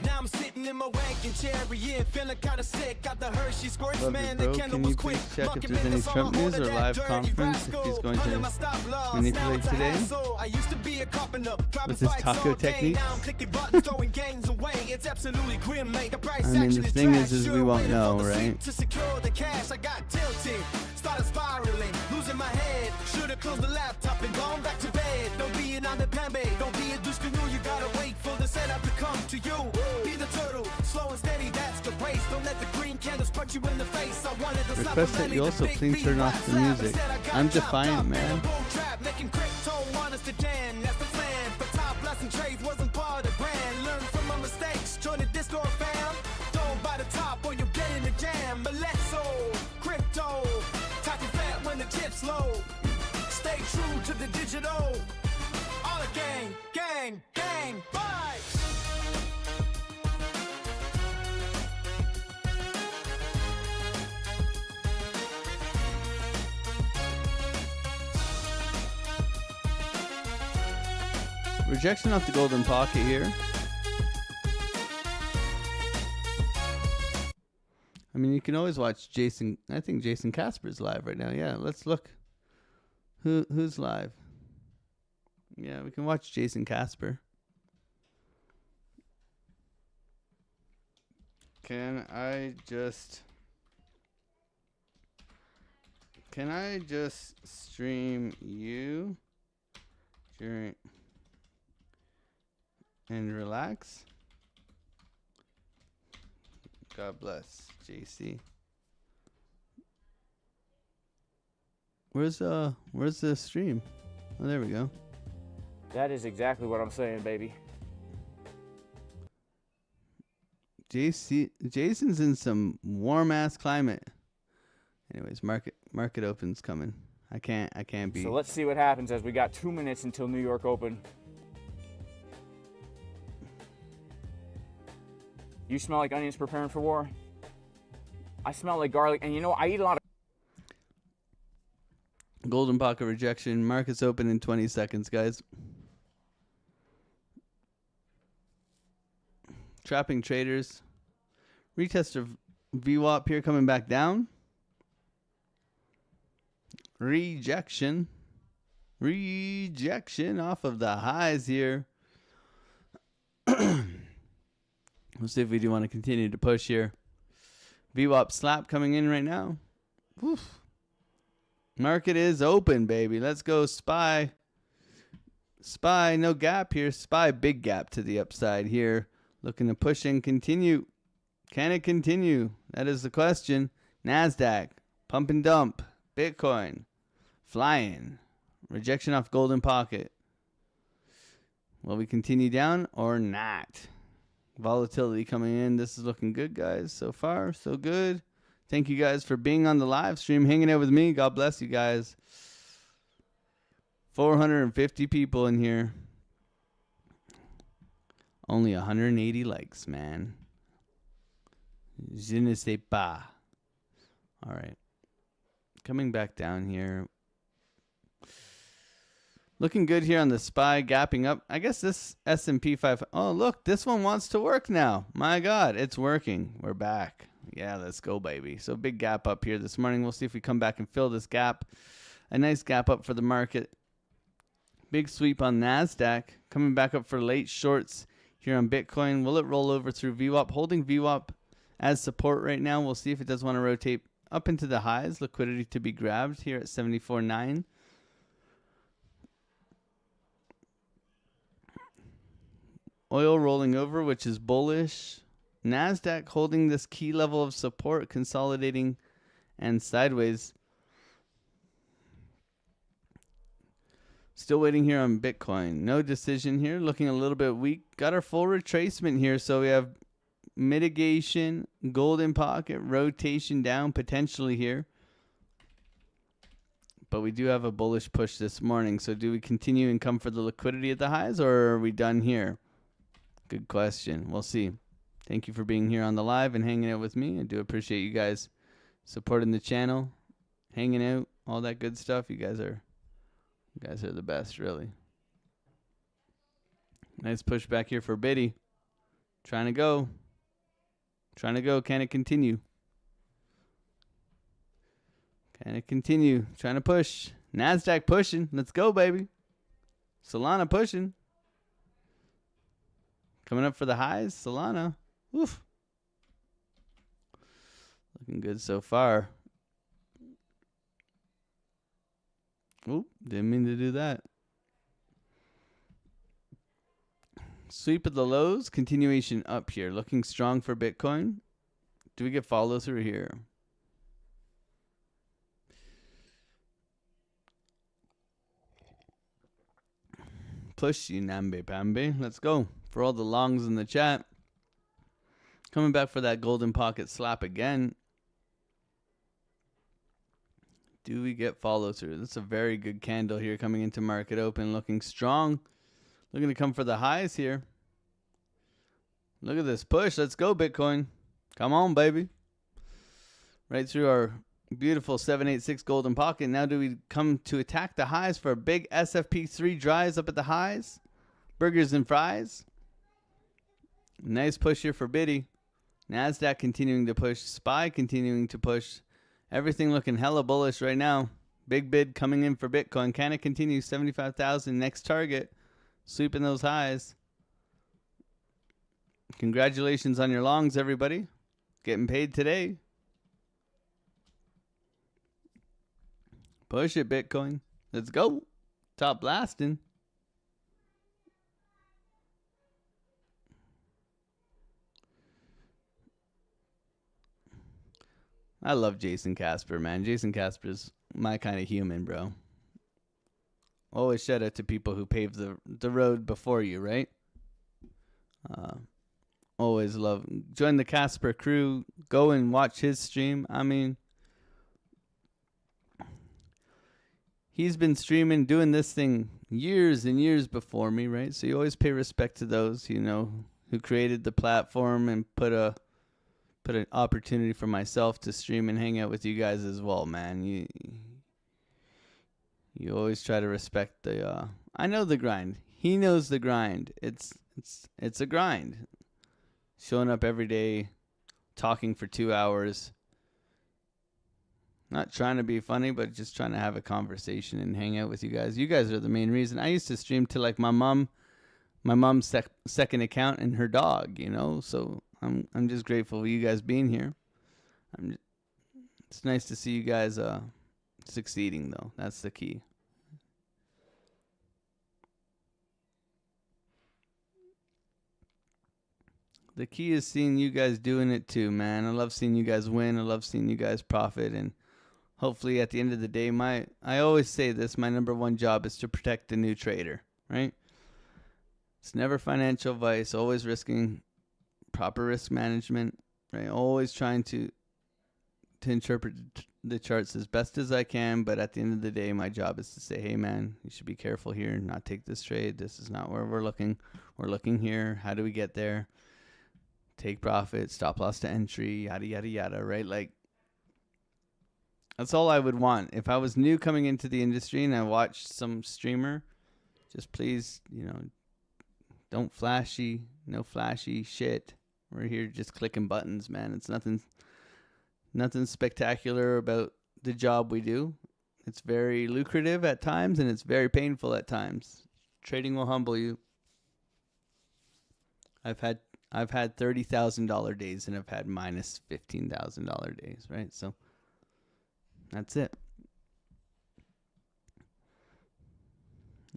Now I'm sitting in my wanking chair again, feeling kinda sick. Got the Hershey squirts, Love man. you, The bro. candle Can was you quick. please check if Market there's any makers on Trump my news order, or that live dirty conference if rascal. he's going to Under my stop loss. Now manipulate it's a today? hassle. I used to be a carpenter, dropping With his spikes taco all day. technique? Now I'm clicking buttons, throwing gains away. It's absolutely grim, mate. The price I mean, action the is thing trash. is we Should've won't waited know, for the right? seat to secure the cash. I got tilted, started spiraling, losing my head. Should've closed the laptop and gone back to bed. Don't be an underpambe, don't be a douche canoe. You gotta wait for the setup to come to you. Be the turtle, slow and steady, that's the race. Don't let the green candles punch you in the face. I wanted to slap Request a that belly, you the also big please beat, turn off wax the lab. music. Instead, I got I'm chopped defiant, up in man. a bull trap, making crypto honest again. That's the plan. But top blasting trades wasn't part of the brand. Learn from my mistakes, join the Discord fam. Don't buy the top or you'll get in the jam. AlexOCrypto, talking fat when the chips low. Stay true to the digital. All the gang, bye. Rejection off the golden pocket here. I mean, you can always watch Jason. I think Jason Casper's live right now. Yeah, let's look. Who's live? Yeah, we can watch Jason Casper. Can I just stream you during and relax? God bless, JC. Where's the stream? Oh, there we go. That is exactly what I'm saying, baby. Jason's in some warm ass climate. Anyways, market open's coming. I can't be. So let's see what happens as we got 2 minutes until New York Open. You smell like onions preparing for war? I smell like garlic, and you know, I eat a lot of Golden pocket rejection. Market's open in 20 seconds, guys. Trapping traders. Retest of VWAP here coming back down. Rejection off of the highs here. We'll see if we do want to continue to push here. VWAP slap coming in right now. Oof. Market is open, baby. Let's go, SPY. SPY, no gap here. SPY, big gap to the upside here. Looking to push and continue. Can it continue? That is the question. NASDAQ, pump and dump. Bitcoin, flying. Rejection off golden pocket. Will we continue down or not? Volatility coming in. This is looking good, guys. So far, so good. Thank you guys for being on the live stream, hanging out with me. God bless you guys. 450 people in here. Only 180 likes, man. Je ne sais pas. All right. Coming back down here. Looking good here on the SPY, gapping up. I guess this S&P 500. Oh, look, this one wants to work now. My God, it's working. We're back. Yeah, let's go, baby. So big gap up here this morning. We'll see if we come back and fill this gap. A nice gap up for the market. Big sweep on NASDAQ. Coming back up for late shorts here on Bitcoin. Will it roll over through VWAP? Holding VWAP as support right now. We'll see if it does want to rotate up into the highs. Liquidity to be grabbed here at 74.9. Oil rolling over, which is bullish. NASDAQ holding this key level of support, consolidating and sideways. Still waiting here on Bitcoin. No decision here. Looking a little bit weak. Got our full retracement here. So we have mitigation, golden pocket, rotation down potentially here. But we do have a bullish push this morning. So do we continue and come for the liquidity at the highs, or are we done here? Good question. We'll see. Thank you for being here on the live and hanging out with me. I do appreciate you guys supporting the channel, hanging out, all that good stuff. You guys are the best, really. Nice push back here for Biddy. Trying to go. Can it continue? Can it continue? Trying to push. NASDAQ pushing. Let's go, baby. Solana pushing. Coming up for the highs. Solana. Oof. Looking good so far. Oop, didn't mean to do that. Sweep of the lows, continuation up here. Looking strong for Bitcoin. Do we get follow through here? Push you, Nambe Pambe. Let's go. For all the longs in the chat. Coming back for that golden pocket slap again. Do we get follow through? That's a very good candle here coming into market open. Looking strong. Looking to come for the highs here. Look at this push. Let's go, Bitcoin. Come on, baby. Right through our beautiful 786 golden pocket. Now do we come to attack the highs for a big SFP3 drives up at the highs? Burgers and fries. Nice push here for Biddy. NASDAQ continuing to push. SPY continuing to push. Everything looking hella bullish right now. Big bid coming in for Bitcoin. Can it continue? 75,000 next target. Sweeping those highs. Congratulations on your longs, everybody. Getting paid today. Push it, Bitcoin. Let's go. Top blasting. I love Jason Casper, man. Jason Casper's my kind of human, bro. Always shout out to people who paved the road before you, right? Always love. Join the Casper crew. Go and watch his stream. I mean, he's been streaming, doing this thing years and years before me, right? So you always pay respect to those, who created the platform and put an opportunity for myself to stream and hang out with you guys as well, man. You always try to respect the I know the grind. He knows the grind. It's a grind. Showing up every day, talking for 2 hours. Not trying to be funny, but just trying to have a conversation and hang out with you guys. You guys are the main reason. I used to stream to like my mom's second account and her dog, So I'm just grateful for you guys being here. It's nice to see you guys succeeding, though. That's the key. The key is seeing you guys doing it too, man. I love seeing you guys win. I love seeing you guys profit. And hopefully at the end of the day, I always say this, my number one job is to protect the new trader, right? It's never financial advice, always risking proper risk management, right? Always trying to interpret the charts as best as I can, but at the end of the day, my job is to say, hey man, you should be careful here, not take this trade. This is not where we're looking. We're looking here. How do we get there? Take profit, stop loss to entry, yada, yada, yada, right? Like, that's all I would want. If I was new coming into the industry and I watched some streamer, just please, don't no flashy shit. We're here just clicking buttons, man. It's nothing spectacular about the job we do. It's very lucrative at times and it's very painful at times. Trading will humble you. I've had $30,000 days and I've had minus $15,000 days, right? So That's it.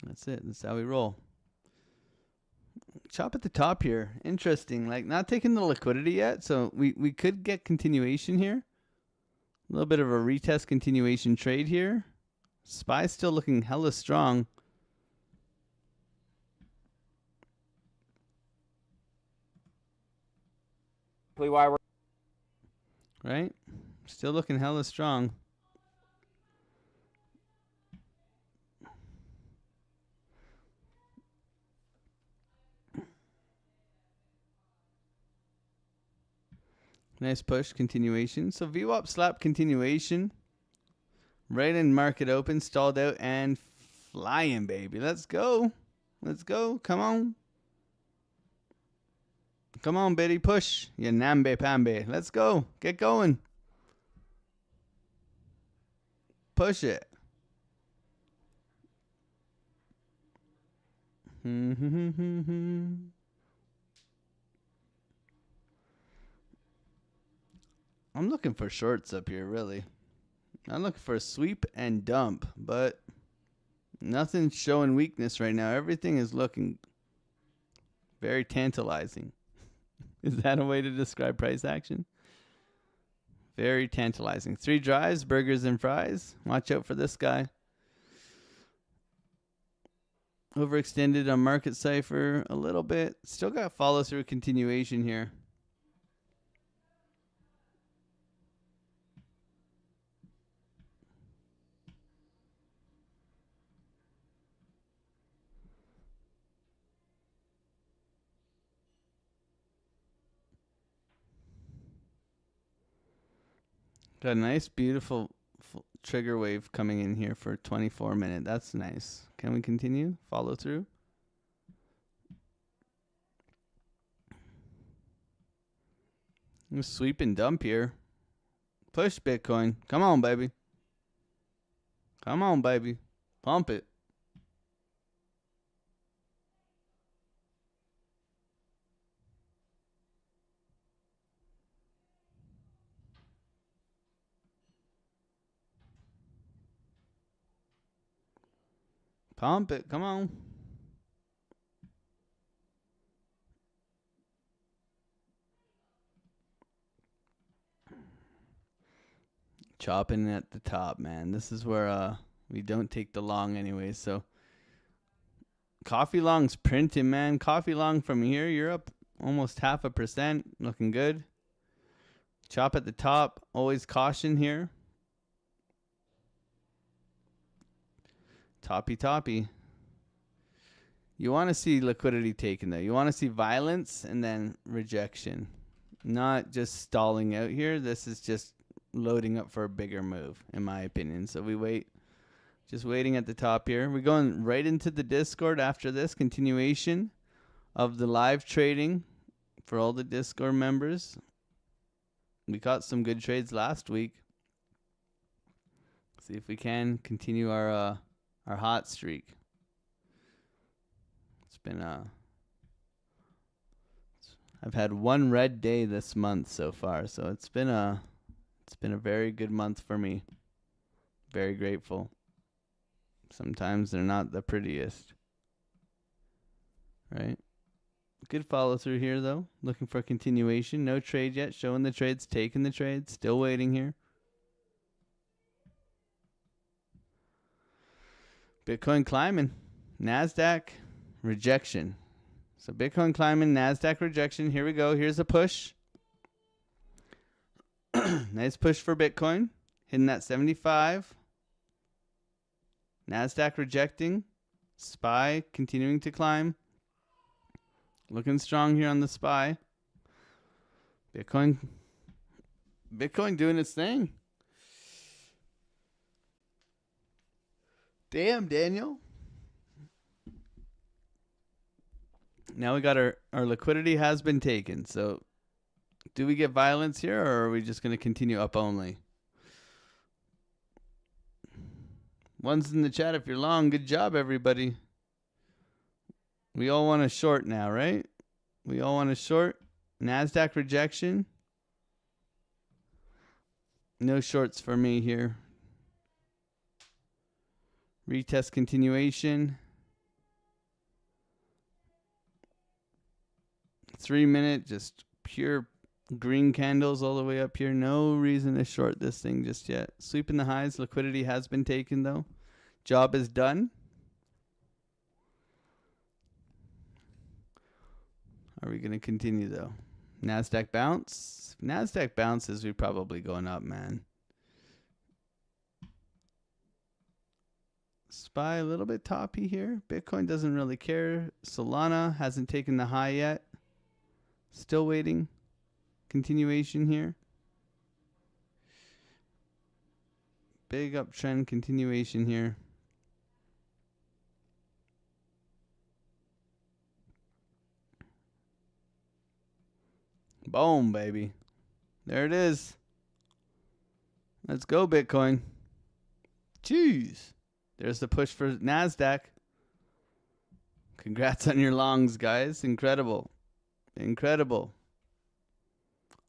That's it. That's how we roll. Chop at the top here. Interesting. Like, not taking the liquidity yet, so we could get continuation here. A little bit of a retest continuation trade here. SPY still looking hella strong. Why we're Right? Still looking hella strong. Nice push, continuation. So VWAP slap continuation. Right in market open, stalled out and flying, baby. Let's go. Let's go. Come on. Come on, Betty. Push. Ya nambe pambe. Let's go. Get going. Push it. I'm looking for shorts up here, really. I'm looking for a sweep and dump, but nothing's showing weakness right now. Everything is looking very tantalizing. Is that a way to describe price action? Very tantalizing. 3 drives, burgers and fries. Watch out for this guy. Overextended on market cipher a little bit. Still got follow through continuation here. Got a nice, beautiful trigger wave coming in here for 24 minutes. That's nice. Can we continue? Follow through. Sweep and dump here. Push Bitcoin. Come on, baby. Come on, baby. Pump it. Pump it. Come on. Chopping at the top, man. This is where we don't take the long anyway. So coffee long's printing, man. Coffee long from here, you're up almost 0.5%. Looking good. Chop at the top. Always caution here. Toppy. You want to see liquidity taken, though. You want to see violence and then rejection. Not just stalling out here. This is just loading up for a bigger move, in my opinion. So we wait. Just waiting at the top here. We're going right into the Discord after this. Continuation of the live trading for all the Discord members. We caught some good trades last week. See if we can continue our hot streak. It's been I've had one red day this month so far, so it's been a very good month for me. Very grateful. Sometimes they're not the prettiest. Right? Good follow through here though. Looking for continuation. No trade yet. Showing the trades, taking the trades, still waiting here. Bitcoin climbing. NASDAQ rejection. So Bitcoin climbing, NASDAQ rejection. Here we go. Here's a push. Nice push for Bitcoin. Hitting that 75. NASDAQ rejecting. SPY continuing to climb. Looking strong here on the SPY. Bitcoin doing its thing. Damn, Daniel. Now we got our liquidity has been taken. So do we get violence here, or are we just going to continue up only? One's in the chat if you're long. Good job, everybody. We all want a short now, right? We all want a short. NASDAQ rejection. No shorts for me here. Retest continuation. 3 minute, just pure green candles all the way up here. No reason to short this thing just yet. Sweeping the highs. Liquidity has been taken though. Job is done. Are we going to continue though? NASDAQ bounce. If NASDAQ bounces, we're probably going up, man. SPY a little bit toppy here. Bitcoin doesn't really care. Solana hasn't taken the high yet. Still waiting. Continuation here. Big uptrend continuation here. Boom, baby. There it is. Let's go, Bitcoin. Jeez. There's the push for NASDAQ. Congrats on your longs, guys. Incredible. Incredible.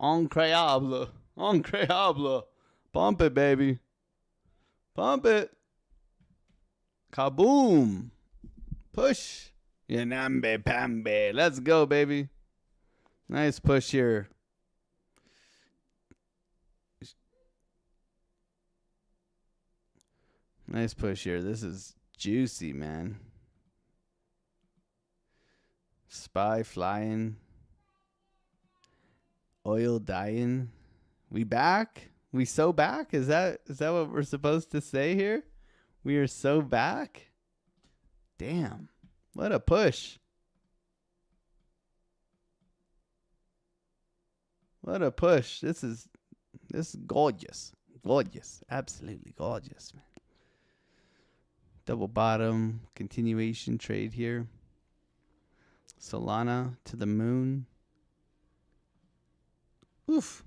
Incroyable. Incroyable. Pump it, baby. Pump it. Kaboom. Push. Yanambe pambe. Let's go, baby. Nice push here. Nice push here. This is juicy, man. SPY flying. Oil dying. We back? We so back? Is that what we're supposed to say here? We are so back? Damn. What a push. What a push. This is gorgeous. Gorgeous. Absolutely gorgeous, man. Double bottom. Continuation trade here. Solana to the moon. Oof.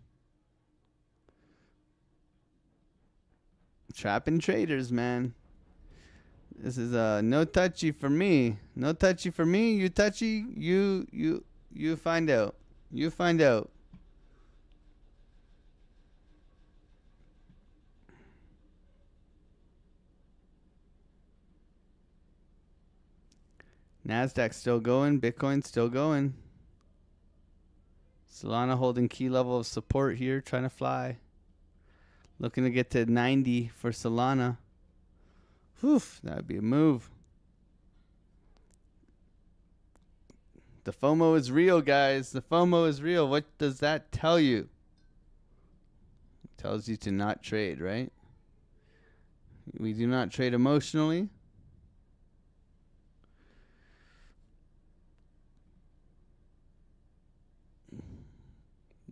Trapping traders, man. This is no touchy for me. No touchy for me. You touchy. You find out. You find out. NASDAQ still going. Bitcoin still going. Solana holding key level of support here. Trying to fly. Looking to get to 90 for Solana. Whew, that would be a move. The FOMO is real, guys. The FOMO is real. What does that tell you? It tells you to not trade, right? We do not trade emotionally.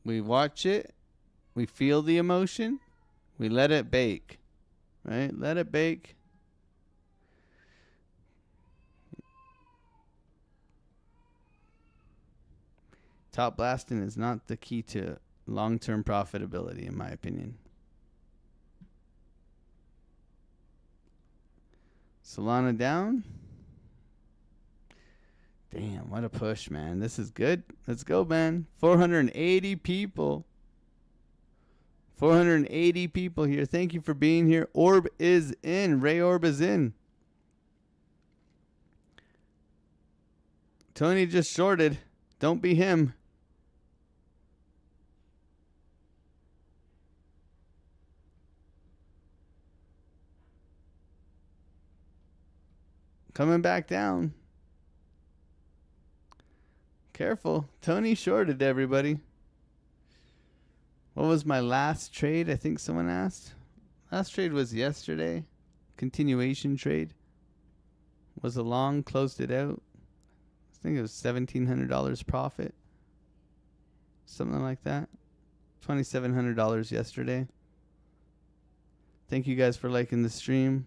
We watch it. We feel the emotion. We let it bake. Right? Let it bake. Top blasting is not the key to long-term profitability, in my opinion. Solana down. Damn, what a push, man. This is good. Let's go, man. 480 people. 480 people here. Thank you for being here. Orb is in. Ray Orb is in. Tony just shorted. Don't be him. Coming back down. Careful. Tony shorted everybody. What was my last trade? I think someone asked. Last trade was yesterday. Continuation trade. Was a long, closed it out. I think it was $1,700 profit. Something like that. $2,700 yesterday. Thank you guys for liking the stream.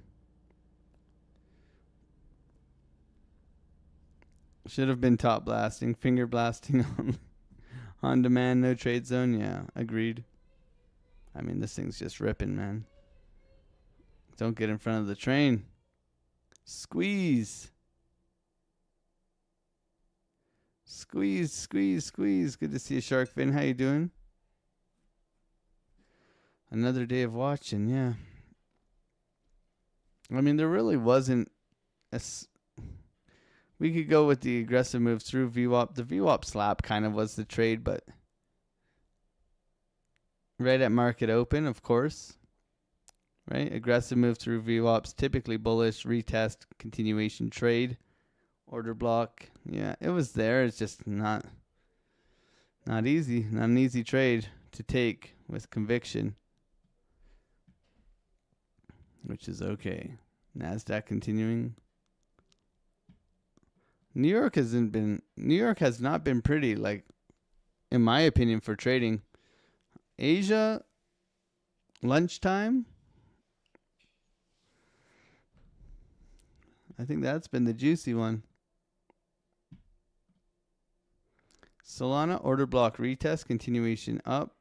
Should have been top blasting, finger blasting on demand, no trade zone. Yeah, agreed. I mean, this thing's just ripping, man. Don't get in front of the train. Squeeze. Squeeze, squeeze, squeeze. Good to see you, Shark Fin. How you doing? Another day of watching, yeah. I mean, there really wasn't we could go with the aggressive move through VWAP. The VWAP slap kind of was the trade, but right at market open, of course. Right? Aggressive move through VWAPs, typically bullish, retest, continuation trade, order block. Yeah, it was there. It's just not easy. Not an easy trade to take with conviction, which is okay. NASDAQ continuing. New York has not been pretty, like, in my opinion, for trading. Asia, lunchtime. I think that's been the juicy one. Solana, order block retest, continuation up.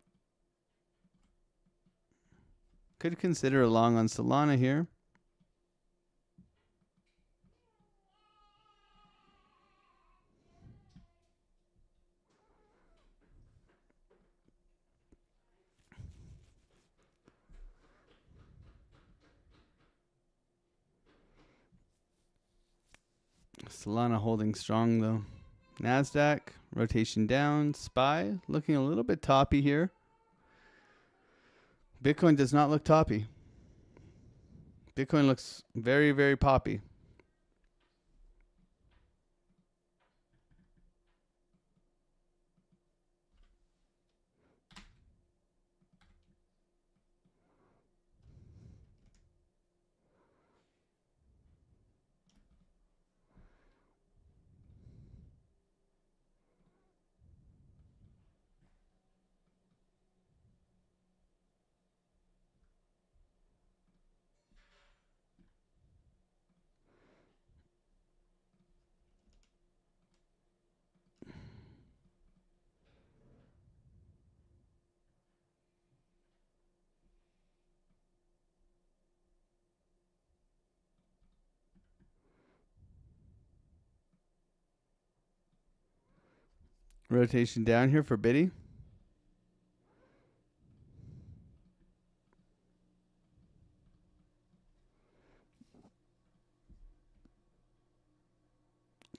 Could consider a long on Solana here. Solana holding strong though. NASDAQ, rotation down. SPY looking a little bit toppy here. Bitcoin does not look toppy. Bitcoin looks very, very poppy. Rotation down here for Biddy.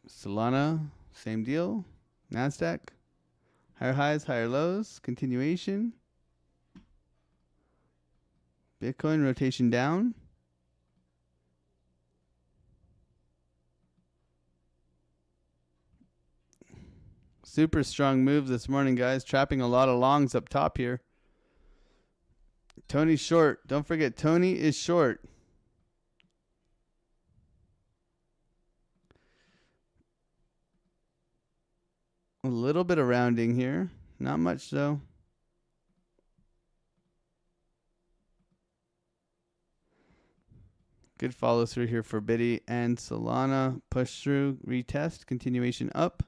Solana, same deal. NASDAQ, higher highs, higher lows, continuation. Bitcoin, rotation down. Super strong move this morning, guys. Trapping a lot of longs up top here. Tony's short. Don't forget, Tony is short. A little bit of rounding here. Not much, though. Good follow through here for Biddy and Solana. Push through, retest, continuation up.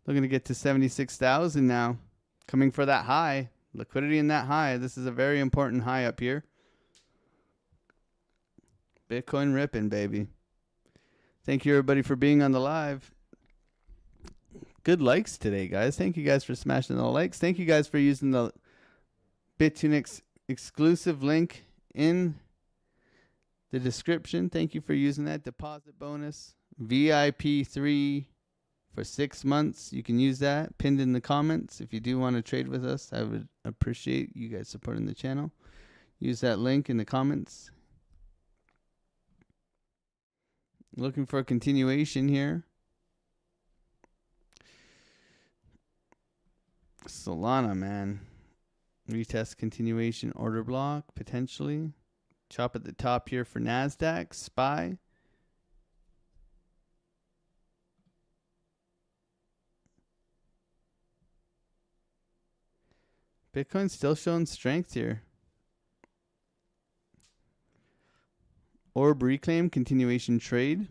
Looking to get to 76,000 now. Coming for that high. Liquidity in that high. This is a very important high up here. Bitcoin ripping, baby. Thank you, everybody, for being on the live. Good likes today, guys. Thank you guys for smashing the likes. Thank you guys for using the Bitunix exclusive link in the description. Thank you for using that. Deposit bonus. VIP 3 for 6 months. You can use that. Pinned in the comments. If you do want to trade with us, I would appreciate you guys supporting the channel. Use that link in the comments. Looking for a continuation here. Solana, man. Retest continuation order block, potentially. Chop at the top here for NASDAQ. SPY. Bitcoin still showing strength here. Orb reclaim, continuation trade.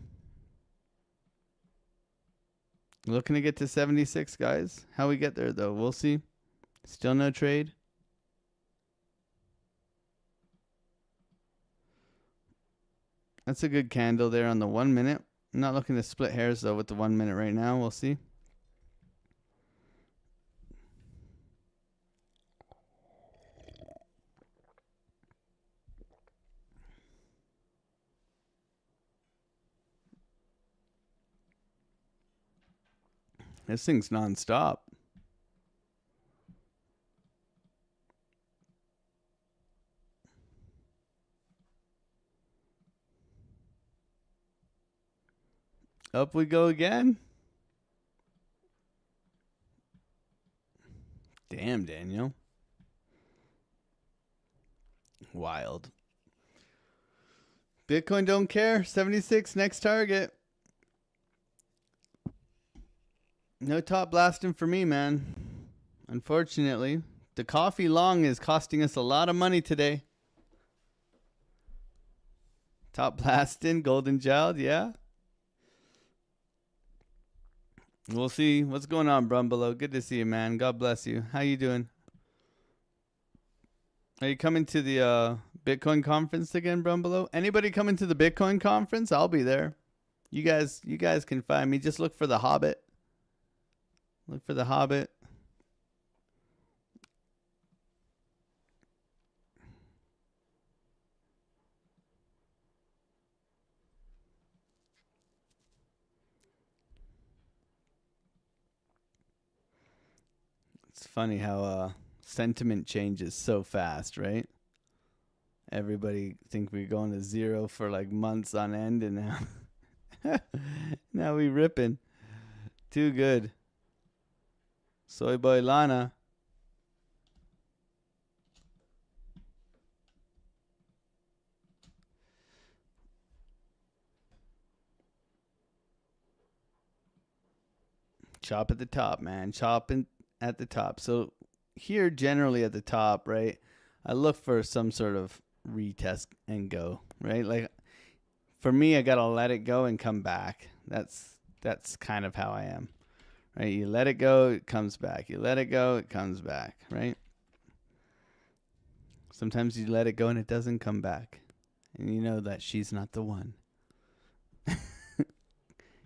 Looking to get to 76, guys. How we get there, though, we'll see. Still no trade. That's a good candle there on the 1 minute. I'm not looking to split hairs, though, with the 1 minute right now. We'll see. This thing's nonstop. Up we go again. Damn, Daniel. Wild. Bitcoin don't care. 76, next target. No top blasting for me, man. Unfortunately. The coffee long is costing us a lot of money today. Top blasting, golden child, yeah. We'll see. What's going on, Brumbelow? Good to see you, man. God bless you. How you doing? Are you coming to the Bitcoin conference again, Brumbelow? Anybody coming to the Bitcoin conference? I'll be there. You guys can find me. Just look for the Hobbit. Look for the Hobbit. It's funny how sentiment changes so fast, right? Everybody think we're going to zero for like months on end, and now we ripping. Too good. Soy boy Lana. Chop at the top, man. Chopping at the top. So here, generally at the top, right, I look for some sort of retest and go, right? Like for me, I gotta let it go and come back. That's kind of how I am, right? You let it go, it comes back. You let it go, it comes back, right? Sometimes you let it go and it doesn't come back, and you know that she's not the one.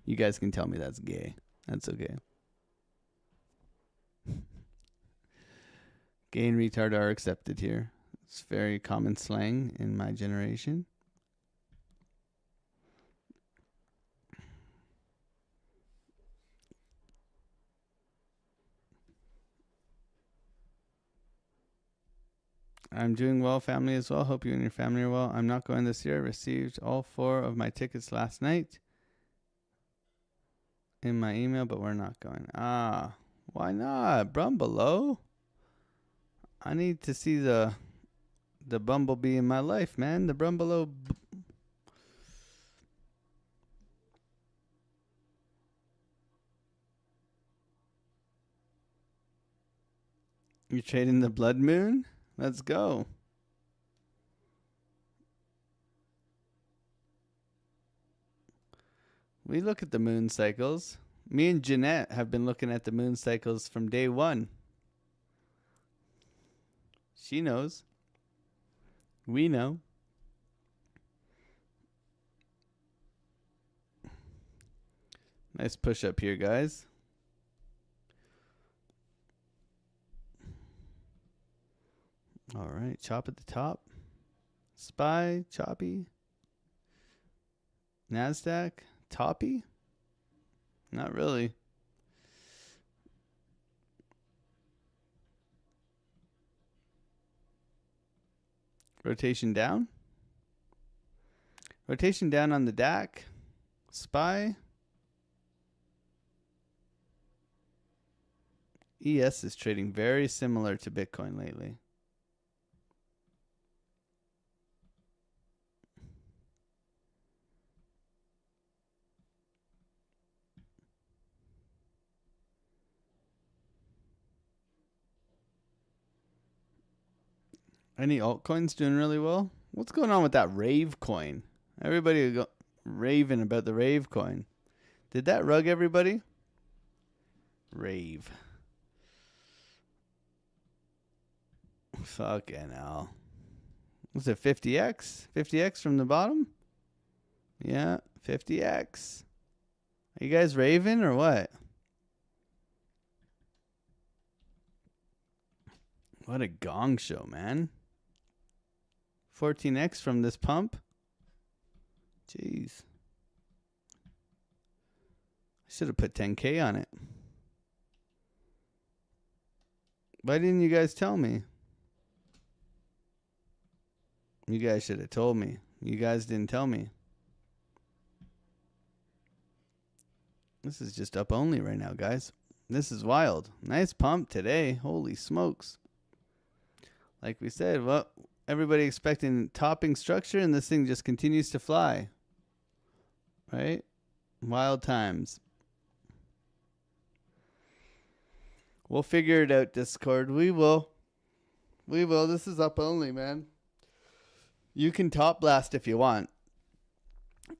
You guys can tell me that's gay. That's okay. Gay and retard are accepted here. It's very common slang in my generation. I'm doing well, family as well. Hope you and your family are well. I'm not going this year. I received all 4 of my tickets last night in my email, but we're not going. Why not? Brumbelow. I need to see the bumblebee in my life, man. The Brumbelow. You're trading the blood moon? Let's go. We look at the moon cycles. Me and Jeanette have been looking at the moon cycles from day one. She knows. We know. Nice push up here, guys. All right, chop at the top. SPY, choppy. NASDAQ, toppy? Not really. Rotation down. Rotation down on the DAC. SPY. ES is trading very similar to Bitcoin lately. Any altcoins doing really well? What's going on with that Rave coin? Everybody go raving about the Rave coin. Did that rug everybody? Rave. Fucking hell. Was it 50x? 50x from the bottom? Yeah, 50x. Are you guys raving or what? What a gong show, man. 14x from this pump. Jeez. I should have put 10K on it. Why didn't you guys tell me? You guys should have told me. You guys didn't tell me. This is just up only right now, guys. This is wild. Nice pump today. Holy smokes. Like we said, well, everybody expecting topping structure, and this thing just continues to fly. Right? Wild times. We'll figure it out, Discord. We will. We will. This is up only, man. You can top blast if you want.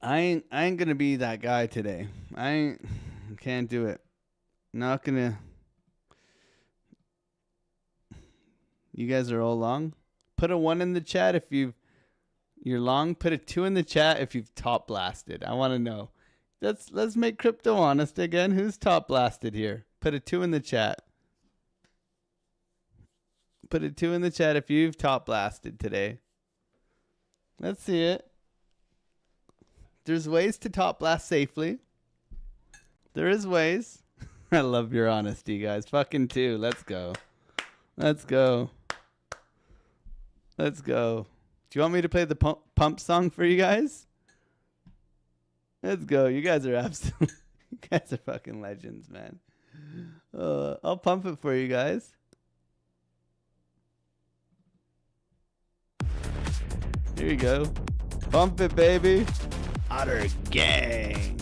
I ain't gonna be that guy today. Can't do it. Not gonna. You guys are all long. Put a 1 in the chat if you're long. Put a 2 in the chat if you've top blasted. I want to know. Let's make crypto honest again. Who's top blasted here? Put a 2 in the chat. Put a 2 in the chat if you've top blasted today. Let's see it. There's ways to top blast safely. There is ways. I love your honesty, guys. Fucking 2. Let's go. Let's go. Let's go. Do you want me to play the pump song for you guys? Let's go. You guys are absolute. You guys are fucking legends, man. I'll pump it for you guys. Here you go. Pump it, baby. Otter gang.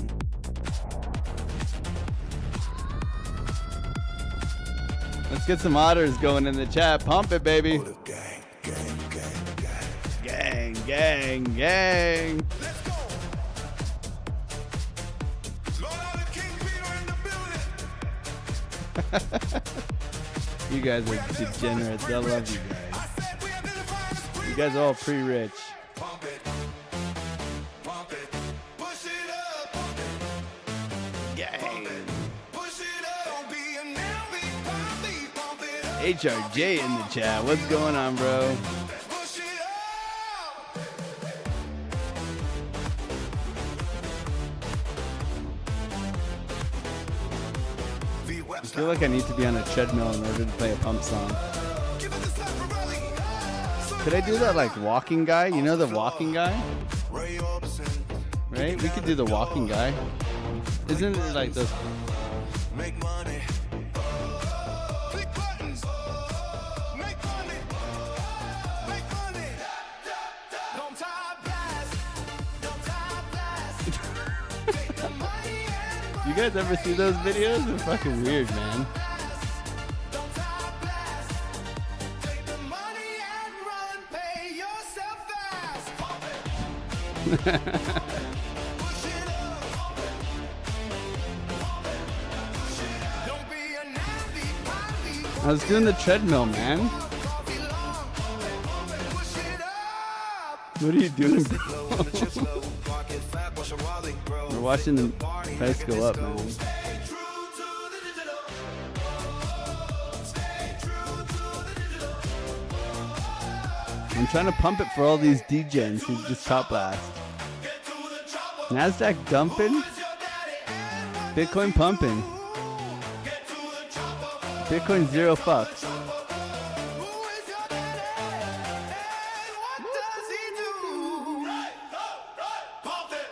Let's get some otters going in the chat. Pump it, baby. Gang, gang, gang, gang. Gang, gang, gang. Let's go. Lord Island King Peter in the building. You guys are degenerates. I love you guys. I said we identify as free. You guys are all pre-rich. Pump it. Pump it. Push it up. Pump it. Gang. Push it up. Don't be a nappy. Pump it up. HRJ in the chat. What's going on, bro? Push it up. I feel like I need to be on a treadmill in order to play a pump song. Give us a separate. Could I do that like walking guy? You know the walking guy? Ray Orbison. Right? We could do the walking guy. Isn't it like the... Make money. Click buttons. Make money. Make money. Don't top blast. Don't top blast. Take the money and You guys ever see those videos? They're fucking weird, man. don't top blast. Take the money and run. Pay yourself fast. Push it up. Don't be a nappy poppy. I was doing the treadmill, man. Coffee long. Push it up. What are you doing, bro? On the chip low. Pocket fat. Wash a Wally, bro. We're watching the price go up, man. Stay true to the digital. Stay true to the digital. I'm trying to pump it for all these degens who just top blast. Get to the chopper. NASDAQ dumping, It's your daddy and Bitcoin pumping. get to the chopper. Bitcoin 0 fucks. Who is your daddy and what does he do? Right, pump it.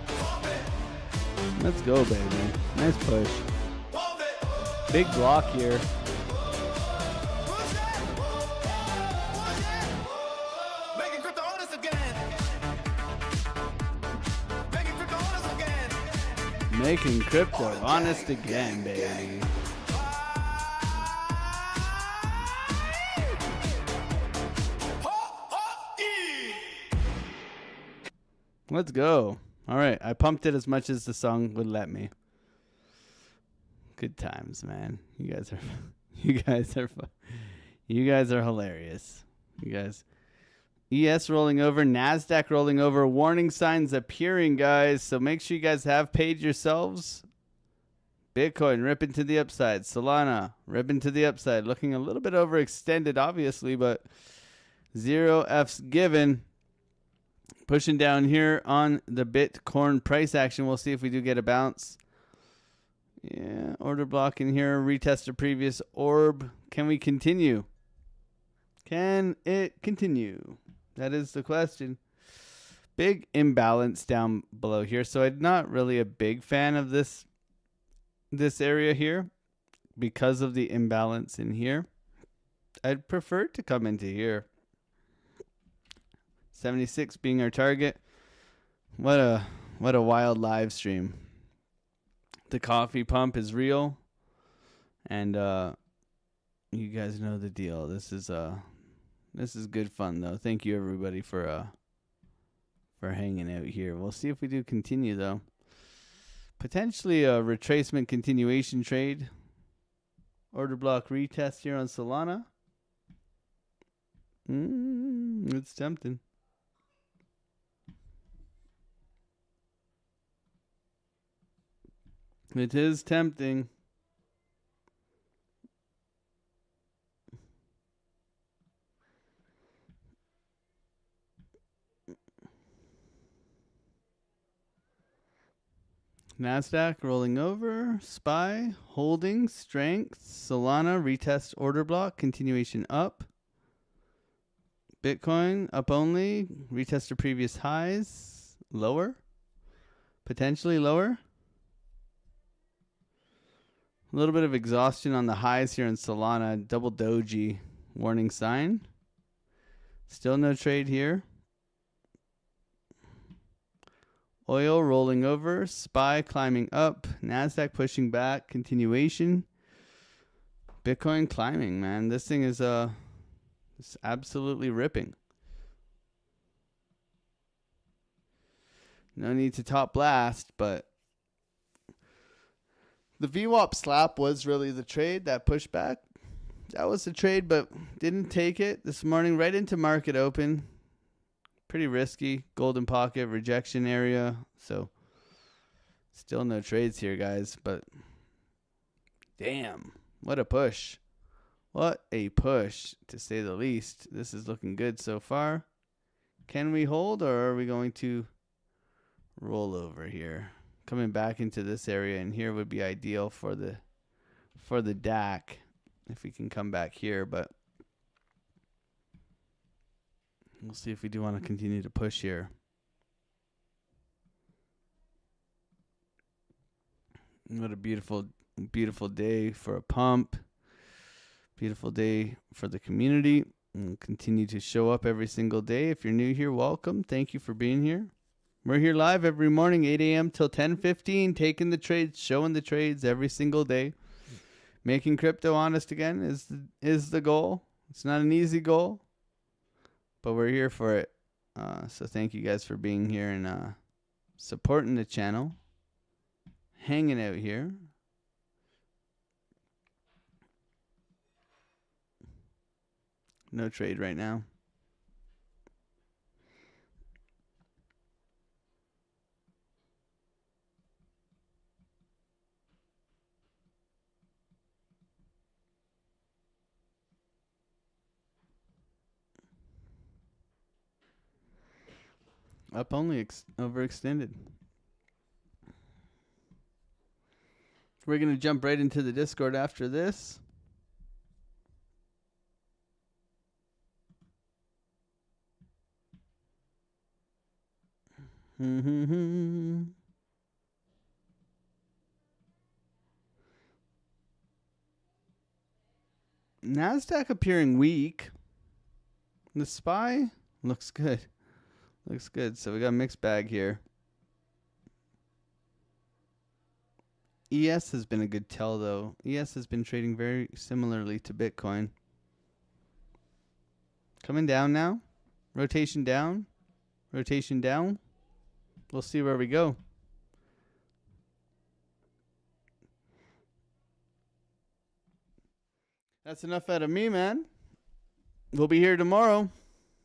Pump it. Let's go, baby. Nice push. Pump it. Big block here. Push it. Push it. Making crypto honest again. Making crypto honest again. Making crypto honest again, baby. Let's go. All right. I pumped it as much as the song would let me. Good times, man. You guys are you guys are hilarious. You guys. ES rolling over, NASDAQ rolling over, warning signs appearing, guys. So make sure you guys have paid yourselves. Bitcoin ripping to the upside. Solana ripping to the upside. Looking a little bit overextended, obviously, but 0 F's given. Pushing down here on the Bitcoin price action. We'll see if we do get a bounce. Yeah, order block in here. Retest the previous orb. Can we continue? Can it continue? That is the question. Big imbalance down below here. So I'm not really a big fan of this area here because of the imbalance in here. I'd prefer to come into here. 76 being our target. What a wild live stream. The coffee pump is real, and you guys know the deal. This is good fun though. Thank you everybody for hanging out here. We'll see if we do continue though. Potentially a retracement continuation trade. Order block retest here on Solana. It's tempting. It is tempting. NASDAQ rolling over. SPY holding strength. Solana retest order block. Continuation up. Bitcoin up only. Retest to previous highs. Lower. Potentially lower. A little bit of exhaustion on the highs here in Solana. Double doji warning sign. Still no trade here. Oil rolling over. SPY climbing up. NASDAQ pushing back. Continuation. Bitcoin climbing, man. This thing is it's absolutely ripping. No need to top blast, but the VWAP slap was really the trade, that pushback. That was the trade, but didn't take it this morning right into market open. Pretty risky. Golden pocket, rejection area. So still no trades here, guys. But damn, what a push. What a push, to say the least. This is looking good so far. Can we hold, or are we going to roll over here? Coming back into this area, and here would be ideal for the DAC if we can come back here, but we'll see if we do want to continue to push here. What a beautiful day for a pump. Beautiful day for the community. We'll continue to show up every single day. If you're new here, welcome. Thank you for being here. We're here live every morning, 8 a.m. till 10:15, taking the trades, showing the trades every single day. Making crypto honest again is the goal. It's not an easy goal, but we're here for it. So thank you guys for being here and supporting the channel, hanging out here. No trade right now. Up only, overextended. We're going to jump right into the Discord after this. NASDAQ appearing weak. The SPY looks good. Looks good. So we got a mixed bag here. ES has been a good tell, though. ES has been trading very similarly to Bitcoin. Coming down now. Rotation down. Rotation down. We'll see where we go. That's enough out of me, man. We'll be here tomorrow.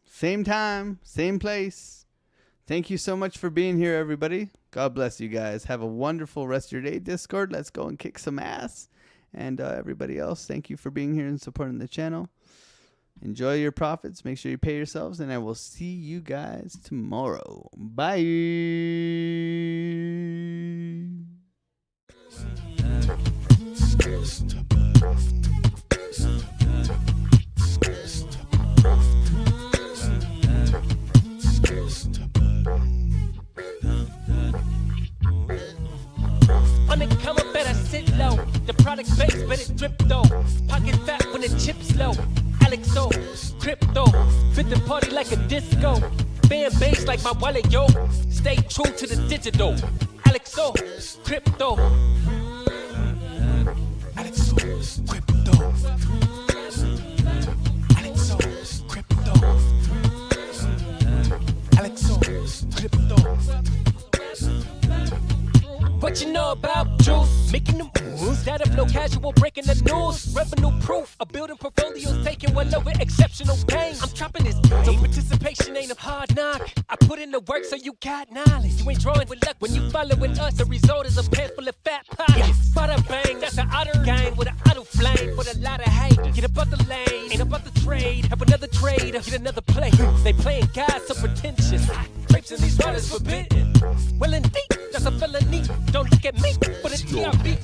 Same time, same place. Thank you so much for being here, everybody. God bless you guys. Have a wonderful rest of your day, Discord. Let's go and kick some ass. And everybody else, thank you for being here and supporting the channel. Enjoy your profits. Make sure you pay yourselves. And I will see you guys tomorrow. Bye. Undercover, better sit low. The product base, but it drip though. Pocket fat when the chips low. AlexOCrypto, fit the party like a disco. Fan base like my wallet, yo. Stay true to the digital. AlexOCrypto. AlexOCrypto. AlexOCrypto. AlexOCrypto. What you know about juice? Making them moves that flow casual, breaking the news. Revenue proof, a building portfolios, taking well over exceptional gain. I'm chopping this, so participation ain't a hard knock. I put in the work so you got knowledge. You ain't drawing with luck when you following us. The result is a pan full of fat pockets. Bada bang, that's an outer gang with an auto flame. For a lot of hate, get above the lane, ain't about the trade. Have another trade, get another play. They playing God so pretentious. Drapes in these waters forbidden. Well indeed, that's a felony. Don't look at me, but it's TRB.